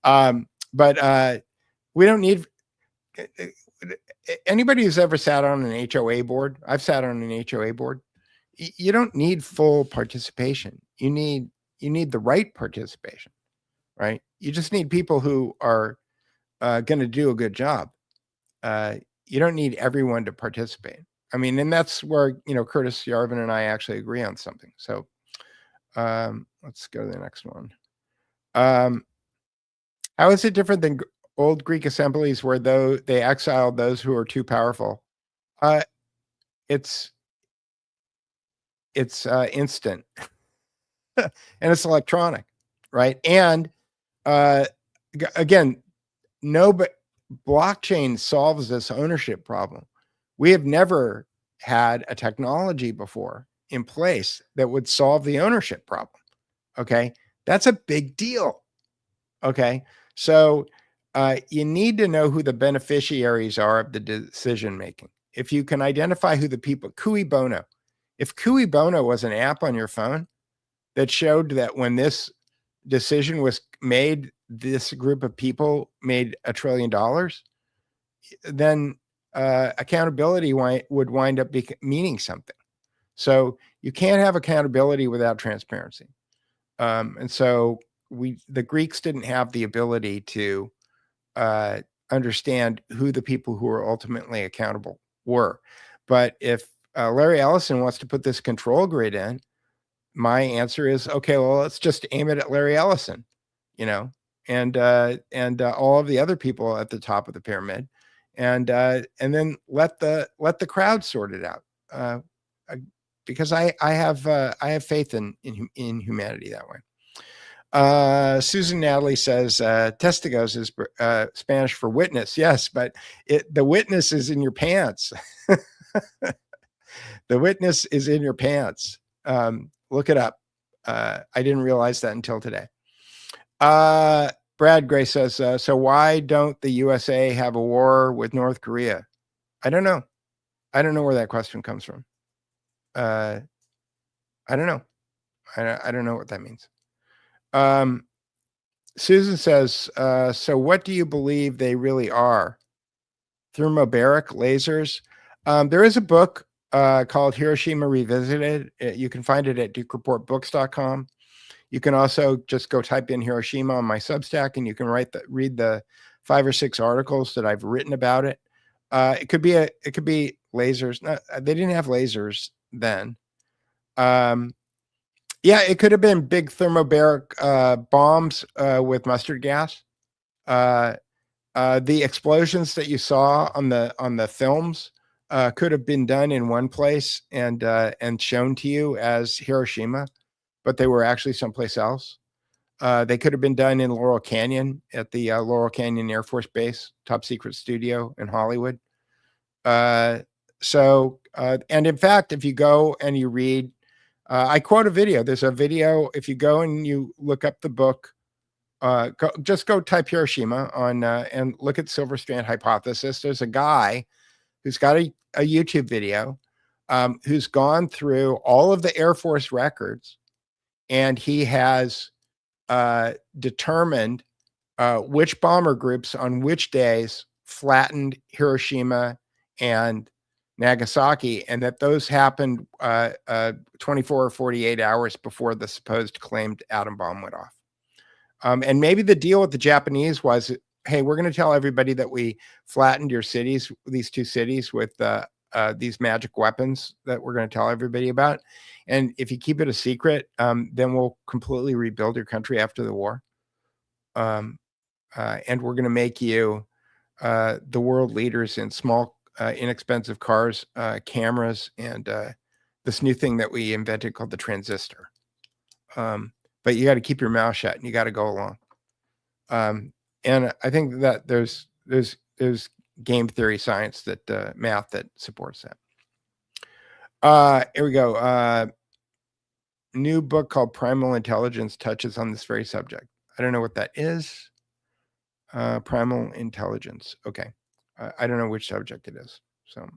[SPEAKER 8] But we don't need anybody who's ever sat on an HOA board. I've sat on an HOA board. You don't need full participation. You need the right participation, right? You just need people who are going to do a good job. You don't need everyone to participate. I mean, and that's where, Curtis Yarvin and I actually agree on something. So let's go to the next one. How is it different than old Greek assemblies where they exiled those who are too powerful? It's instant and it's electronic, right? And again, but blockchain solves this ownership problem. We have never had a technology before in place that would solve the ownership problem. Okay. That's a big deal. Okay. So you need to know who the beneficiaries are of the decision making. If you can identify who the people, cui bono. If cui bono was an app on your phone that showed that when this decision was made, this group of people made $1 trillion, then accountability would wind up meaning something. So you can't have accountability without transparency. And so the Greeks didn't have the ability to understand who the people who were ultimately accountable were. But if Larry Ellison wants to put this control grid in, my answer is, okay, well, let's just aim it at Larry Ellison, and all of the other people at the top of the pyramid, and then let the crowd sort it out. Because I have faith in humanity that way. Susan Natalie says testigos is Spanish for witness. Yes, but the witness is in your pants. The witness is in your pants. Look it up. I didn't realize that until today. Brad Gray says, so why don't the USA have a war with North Korea? I don't know. I don't know where that question comes from. I don't know. I don't know what that means. Susan says, so what do you believe they really are? Thermobaric lasers? There is a book called Hiroshima Revisited. You can find it at DukeReportBooks.com. You can also just go type in Hiroshima on my Substack, and you can read the 5 or 6 articles that I've written about it. It could be lasers. No, they didn't have lasers then. Yeah, it could have been big thermobaric bombs with mustard gas. The explosions that you saw on the films could have been done in one place and shown to you as Hiroshima, but they were actually someplace else. They could have been done in Laurel Canyon at the Laurel Canyon Air Force Base, top secret studio in Hollywood. And in fact, if you go and you read, I quote a video. There's a video. If you go and you look up the book, just go type Hiroshima on and look at Silver Strand Hypothesis. There's a guy who's got a YouTube video who's gone through all of the Air Force records, and he has determined which bomber groups on which days flattened Hiroshima and Nagasaki, and that those happened 24 or 48 hours before the supposed claimed atom bomb went off. And maybe the deal with the Japanese was, hey, we're going to tell everybody that we flattened your cities, these 2 cities, with these magic weapons that we're going to tell everybody about. And if you keep it a secret, then we'll completely rebuild your country after the war. And we're going to make you the world leaders in small, inexpensive cars, cameras, and this new thing that we invented called the transistor. But you got to keep your mouth shut and you got to go along. And I think that there's game theory science that math that supports that. Here we go. New book called Primal Intelligence touches on this very subject. I don't know what that is. Primal Intelligence. Okay. I don't know which subject it is. So,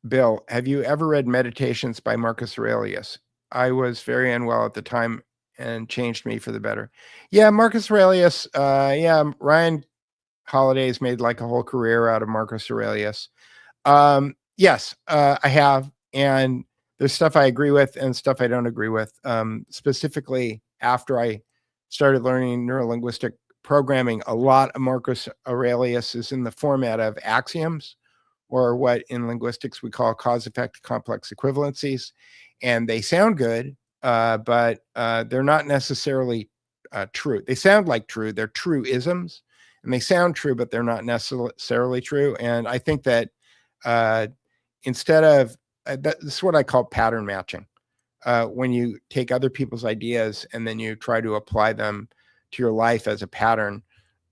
[SPEAKER 8] Bill, have you ever read Meditations by Marcus Aurelius? I was very unwell at the time and changed me for the better. Yeah, Marcus Aurelius. Yeah, Ryan Holiday's made like a whole career out of Marcus Aurelius. Yes, I have. And there's stuff I agree with and stuff I don't agree with. Specifically, after I started learning neurolinguistic programming, a lot of Marcus Aurelius is in the format of axioms, or what in linguistics we call cause-effect complex equivalencies. And they sound good, but they're not necessarily true. They sound like true. They're truisms, and they sound true, but they're not necessarily true. And I think that instead of this is what I call pattern matching. When you take other people's ideas and then you try to apply them to your life as a pattern,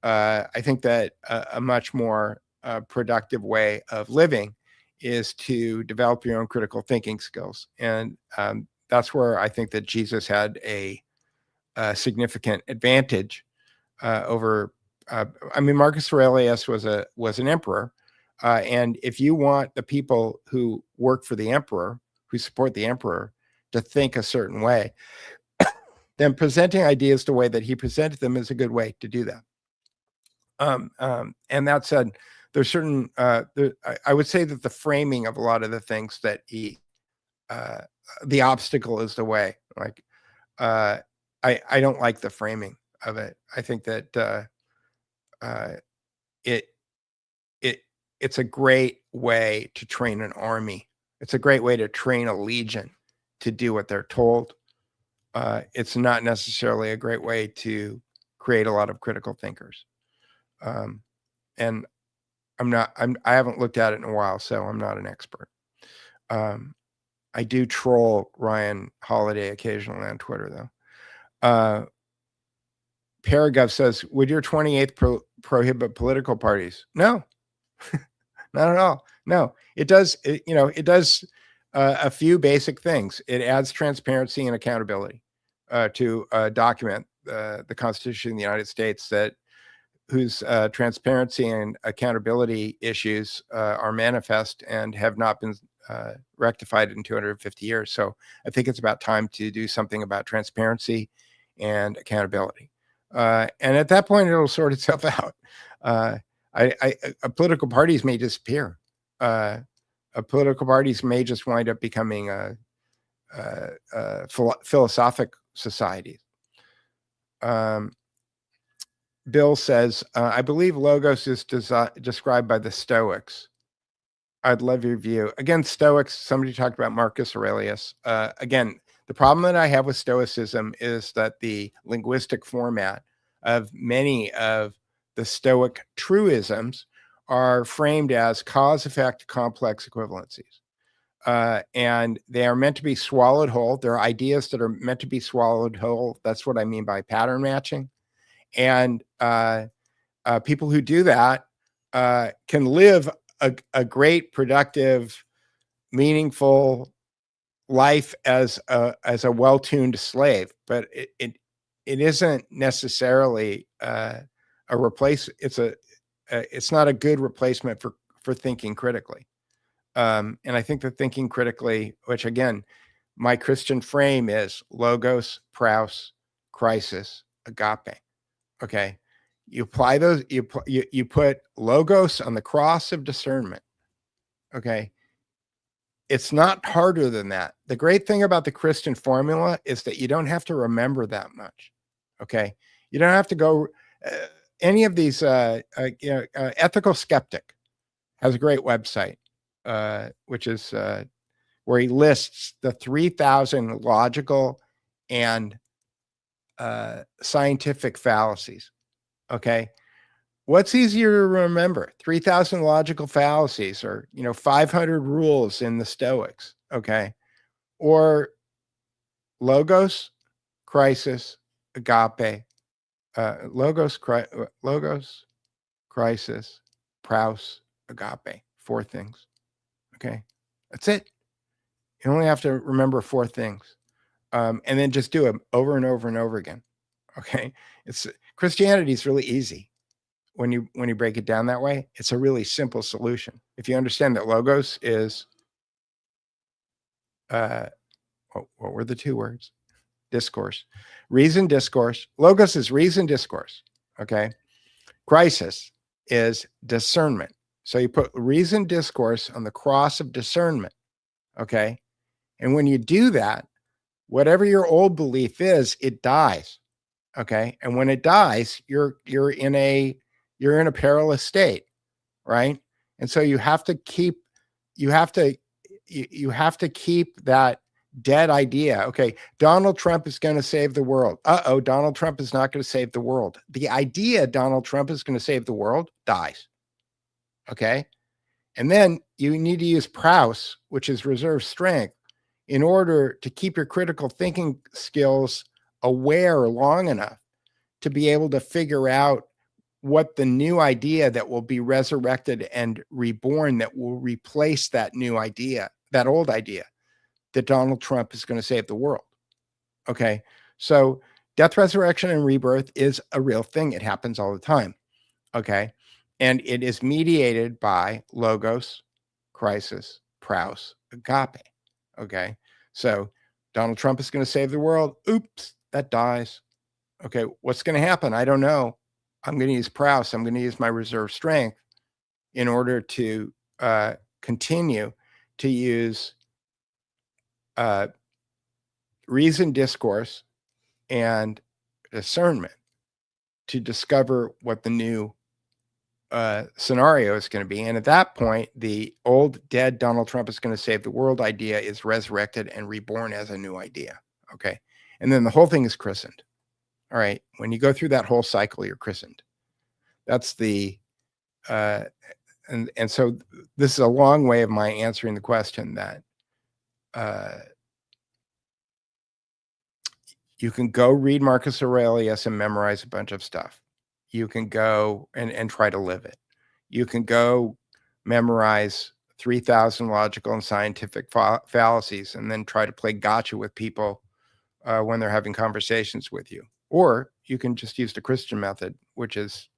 [SPEAKER 8] I think that a much more productive way of living is to develop your own critical thinking skills. And that's where I think that Jesus had a significant advantage over, I mean, Marcus Aurelius was an emperor. And if you want the people who work for the emperor, who support the emperor, to think a certain way, then presenting ideas the way that he presented them is a good way to do that. And that said, there's certain, I would say that the framing of a lot of the things that he, the obstacle is the way. Like, I don't like the framing of it. I think that it's a great way to train an army It's a great way to train a legion to do what they're told. It's not necessarily a great way to create a lot of critical thinkers. And I haven't looked at it in a while, so I'm not an expert. I do troll Ryan Holiday occasionally on Twitter, though. Paragov says, would your 28th prohibit political parties? No, not at all. No, it does. It does a few basic things. It adds transparency and accountability to document the Constitution of the United States whose transparency and accountability issues are manifest and have not been rectified in 250 years. So I think it's about time to do something about transparency and accountability. And at that point, it'll sort itself out. Political parties may disappear. Political parties may just wind up becoming philosophic societies. Bill says, I believe logos is described by the Stoics. I'd love your view. Again, Stoics, somebody talked about Marcus Aurelius. Again, the problem that I have with Stoicism is that the linguistic format of many of the Stoic truisms are framed as cause-effect complex equivalencies. And they are meant to be swallowed whole. There are ideas that are meant to be swallowed whole. That's what I mean by pattern matching. And people who do that can live a great, productive, meaningful life as a well-tuned slave, but it isn't necessarily a replace. It's not a good replacement for thinking critically. And I think that thinking critically, which again, my Christian frame is logos, praus, crisis, agape. Okay, you apply those. You put logos on the cross of discernment. Okay, it's not harder than that. The great thing about the Christian formula is that you don't have to remember that much. Okay, you don't have to go. Any of these, Ethical Skeptic has a great website, which is where he lists the 3,000 logical and scientific fallacies. Okay, what's easier to remember? 3,000 logical fallacies, or 500 rules in the Stoics. Okay, or logos, crisis, agape. Logos, crisis, praus, agape. 4 things. Okay, that's it. You only have to remember 4 things. And then just do them over and over and over again. Okay, Christianity is really easy when you break it down that way. It's a really simple solution. If you understand that logos is what were the 2 words? Discourse, reason, discourse. Logos is reason, discourse. Okay, crisis is discernment. So you put reason, discourse on the cross of discernment. Okay, and when you do that, whatever your old belief is, it dies. Okay. And when it dies, you're in a perilous state, right? And so you have to keep that dead idea. Okay, Donald Trump is going to save the world. Donald Trump is not going to save the world. The idea Donald Trump is going to save the world dies. Okay. And then you need to use praus, which is reserve strength, in order to keep your critical thinking skills aware long enough to be able to figure out what the new idea that will be resurrected and reborn that will replace that new idea, that old idea that Donald Trump is going to save the world. Okay, so death, resurrection, and rebirth is a real thing. It happens all the time. Okay, and it is mediated by logos, crisis, praus, agape. Okay, so Donald Trump is going to save the world. Oops, that dies. Okay, what's going to happen? I don't know. I'm going to use praus. I'm going to use my reserve strength in order to continue to use reason, discourse, and discernment to discover what the new scenario is going to be. And at that point, the old dead Donald Trump is going to save the world idea is resurrected and reborn as a new idea. Okay. And then the whole thing is christened. All right. When you go through that whole cycle, you're christened. That's the, and so this is a long way of my answering the question that you can go read Marcus Aurelius and memorize a bunch of stuff. You can go and try to live it. You can go memorize 3,000 logical and scientific fallacies and then try to play gotcha with people when they're having conversations with you. Or you can just use the Christian method, which is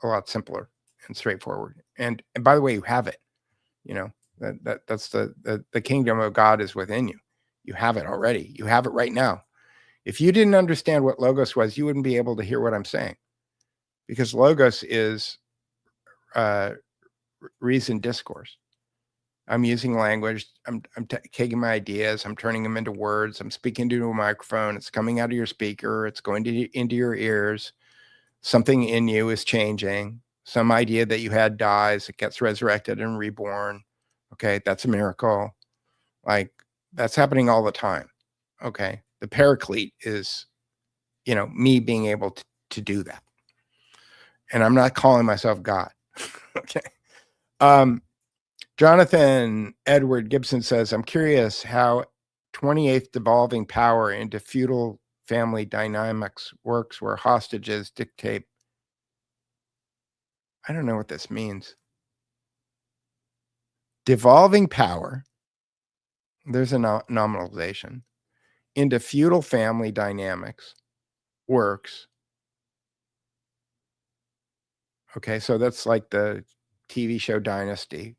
[SPEAKER 8] a lot simpler and straightforward. And by the way, you have it. You know, that's the kingdom of God is within you. You have it already. You have it right now. If you didn't understand what logos was, you wouldn't be able to hear what I'm saying, because logos is reasoned discourse. I'm using language. I'm taking my ideas. I'm turning them into words. I'm speaking to a microphone. It's coming out of your speaker. It's going into your ears. Something in you is changing. Some idea that you had dies. It gets resurrected and reborn. Okay, that's a miracle. Like, that's happening all the time. Okay, the paraclete is, you know, me being able to do that. And I'm not calling myself God. Okay. Jonathan Edward Gibson says, I'm curious how 28th devolving power into feudal family dynamics works, where hostages dictate. I don't know what this means. Devolving power, there's a nominalization, into feudal family dynamics works. Okay, so that's like the TV show Dynasty,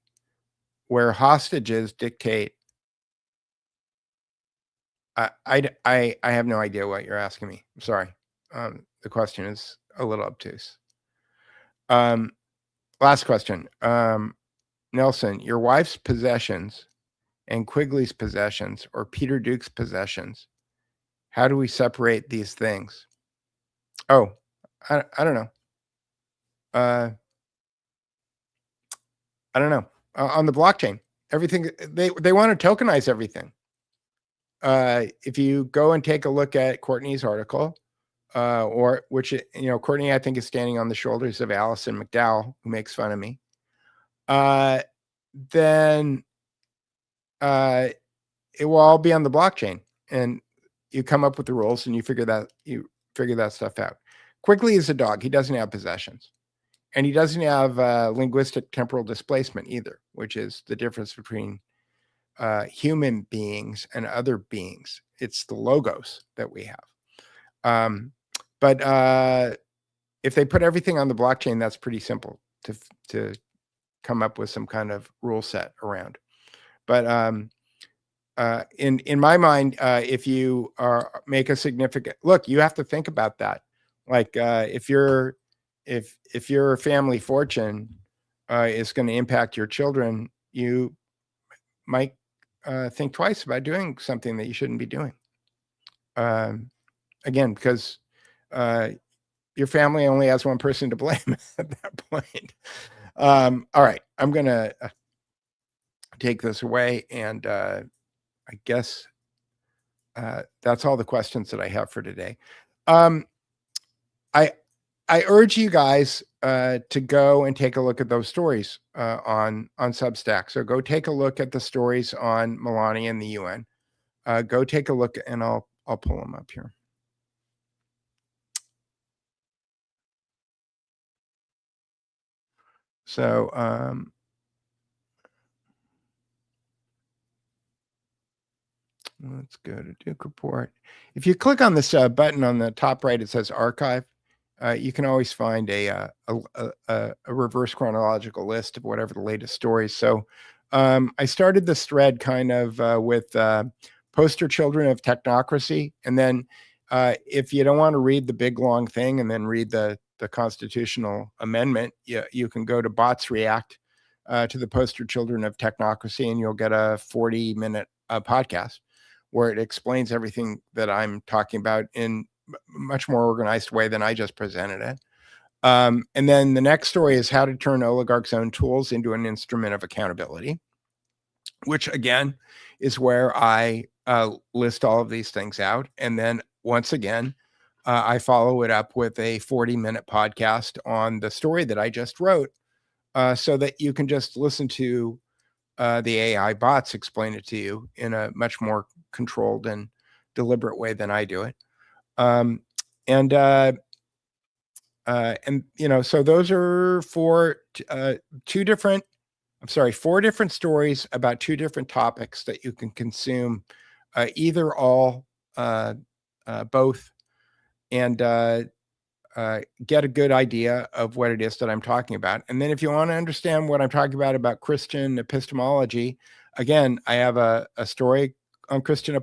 [SPEAKER 8] where hostages dictate. I have no idea what you're asking me. I'm sorry. The question is a little obtuse. Last question. Nelson, your wife's possessions and Quigley's possessions, or Peter Duke's possessions, how do we separate these things? Oh, I don't know. I don't know. On the blockchain, everything, they want to tokenize everything. If you go and take a look at Courtney's article, or which, you know, Courtney, I think, is standing on the shoulders of Alison McDowell, who makes fun of me. Then it will all be on the blockchain, and you come up with the rules and you figure that stuff out. Quigley is a dog. He doesn't have possessions, and he doesn't have linguistic temporal displacement either, which is the difference between human beings and other beings. It's the logos that we have. But if they put everything on the blockchain, that's pretty simple to come up with some kind of rule set around. But in my mind, if you make a significant look, you have to think about that. Like if your family fortune is going to impact your children, you might think twice about doing something that you shouldn't be doing. Again, because your family only has one person to blame at that point. All right, I'm going to take this away, and I guess that's all the questions that I have for today. I urge you guys to go and take a look at those stories on Substack. So go take a look at the stories on Melania and the UN. Go take a look, and I'll pull them up here. So let's go to Duke Report. If you click on this button on the top right, it says Archive. You can always find a reverse chronological list of whatever the latest stories. So I started this thread kind of with poster children of technocracy. And then if you don't want to read the big long thing and then read the constitutional amendment, you can go to Bots React to the poster children of technocracy, and you'll get a 40-minute podcast where it explains everything that I'm talking about in much more organized way than I just presented it. And then the next story is how to turn oligarchs' own tools into an instrument of accountability, which again is where I list all of these things out. And then once again, I follow it up with a 40-minute podcast on the story that I just wrote, so that you can just listen to the AI bots explain it to you in a much more controlled and deliberate way than I do it. And so those are four different stories about two different topics that you can consume, either, all, both, and get a good idea of what it is that I'm talking about. And then if you want to understand what I'm talking about Christian epistemology, again, I have a story on Christian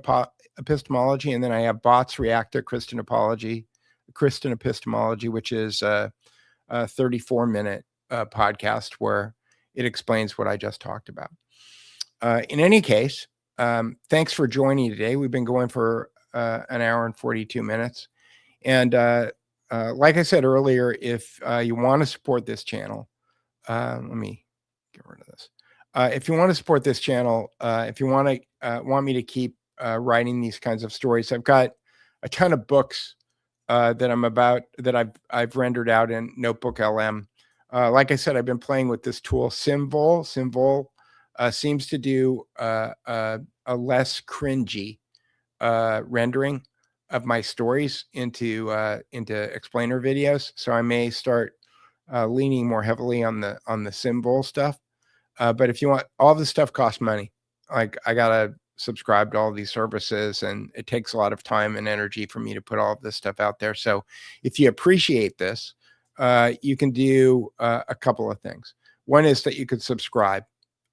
[SPEAKER 8] epistemology, and then I have Bots React to Christian epistemology, which is a 34-minute podcast where it explains what I just talked about. In any case, thanks for joining today. We've been going for an hour and 42 minutes. And like I said earlier, if you want to support this channel, let me get rid of this. If you want to support this channel, if you want me to keep writing these kinds of stories, I've got a ton of books that I've rendered out in Notebook LM. Like I said, I've been playing with this tool, Symvol. Symvol seems to do a less cringy rendering of my stories into explainer videos. So I may start leaning more heavily on the Symvol stuff. But if you want, all this stuff costs money. Like, I gotta subscribe to all these services, and it takes a lot of time and energy for me to put all of this stuff out there. So if you appreciate this, you can do a couple of things. One is that you could subscribe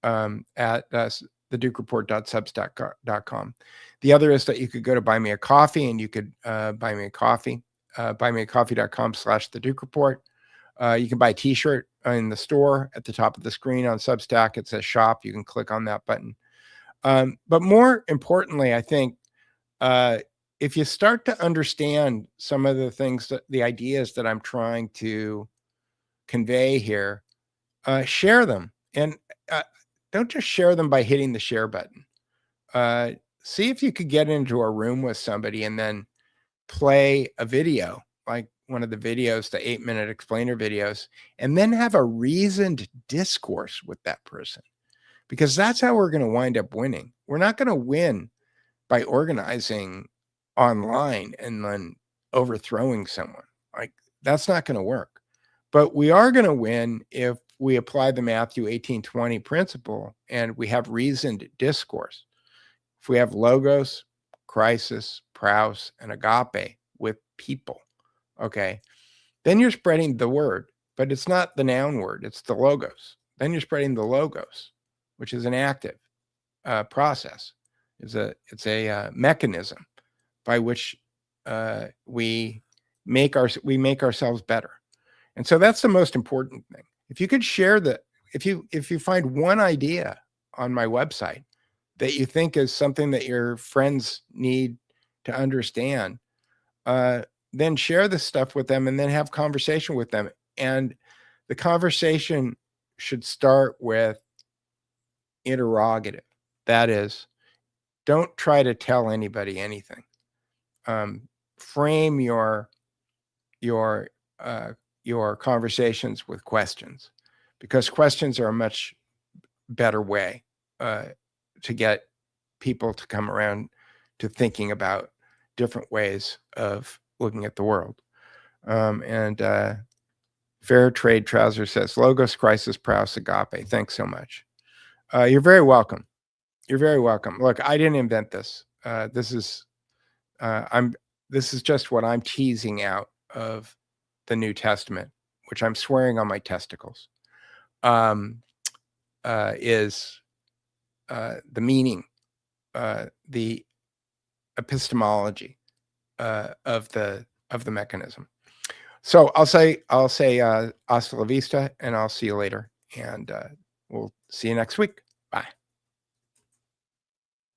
[SPEAKER 8] at thedukereport.substack.com. The other is that you could go to Buy Me a Coffee, and you could buy me a coffee, buymeacoffee.com/thedukereport. You can buy a t-shirt in the store at the top of the screen on Substack. It says shop. You can click on that button. But more importantly, I think if you start to understand some of the things, the ideas that I'm trying to convey here, share them. And don't just share them by hitting the share button. See if you could get into a room with somebody and then play a video, like one of the videos, the 8-minute explainer videos, and then have a reasoned discourse with that person. Because that's how we're going to wind up winning. We're not going to win by organizing online and then overthrowing someone. Like, that's not going to work. But we are going to win if we apply the Matthew 18:20 principle and we have reasoned discourse. If we have logos, crisis, praus, and agape with people, okay, then you're spreading the word. But it's not the noun word, it's the logos. Then you're spreading the logos, which is an active process. It's a mechanism by which we make ourselves better. And so that's the most important thing. If you could share if you find one idea on my website that you think is something that your friends need to understand, then share this stuff with them and then have conversation with them. And the conversation should start with interrogative. That is, don't try to tell anybody anything. Frame your conversations with questions, because questions are a much better way to get people to come around to thinking about different ways of looking at the world. Fair Trade Trouser says, Logos, Crisis, Praus, Agape. Thanks so much. You're very welcome. You're very welcome. Look, I didn't invent this. This is just what I'm teasing out of the New Testament, which I'm swearing on my testicles, is the meaning, the epistemology of the mechanism. So I'll say hasta la vista, and I'll see you later, and we'll see you next week.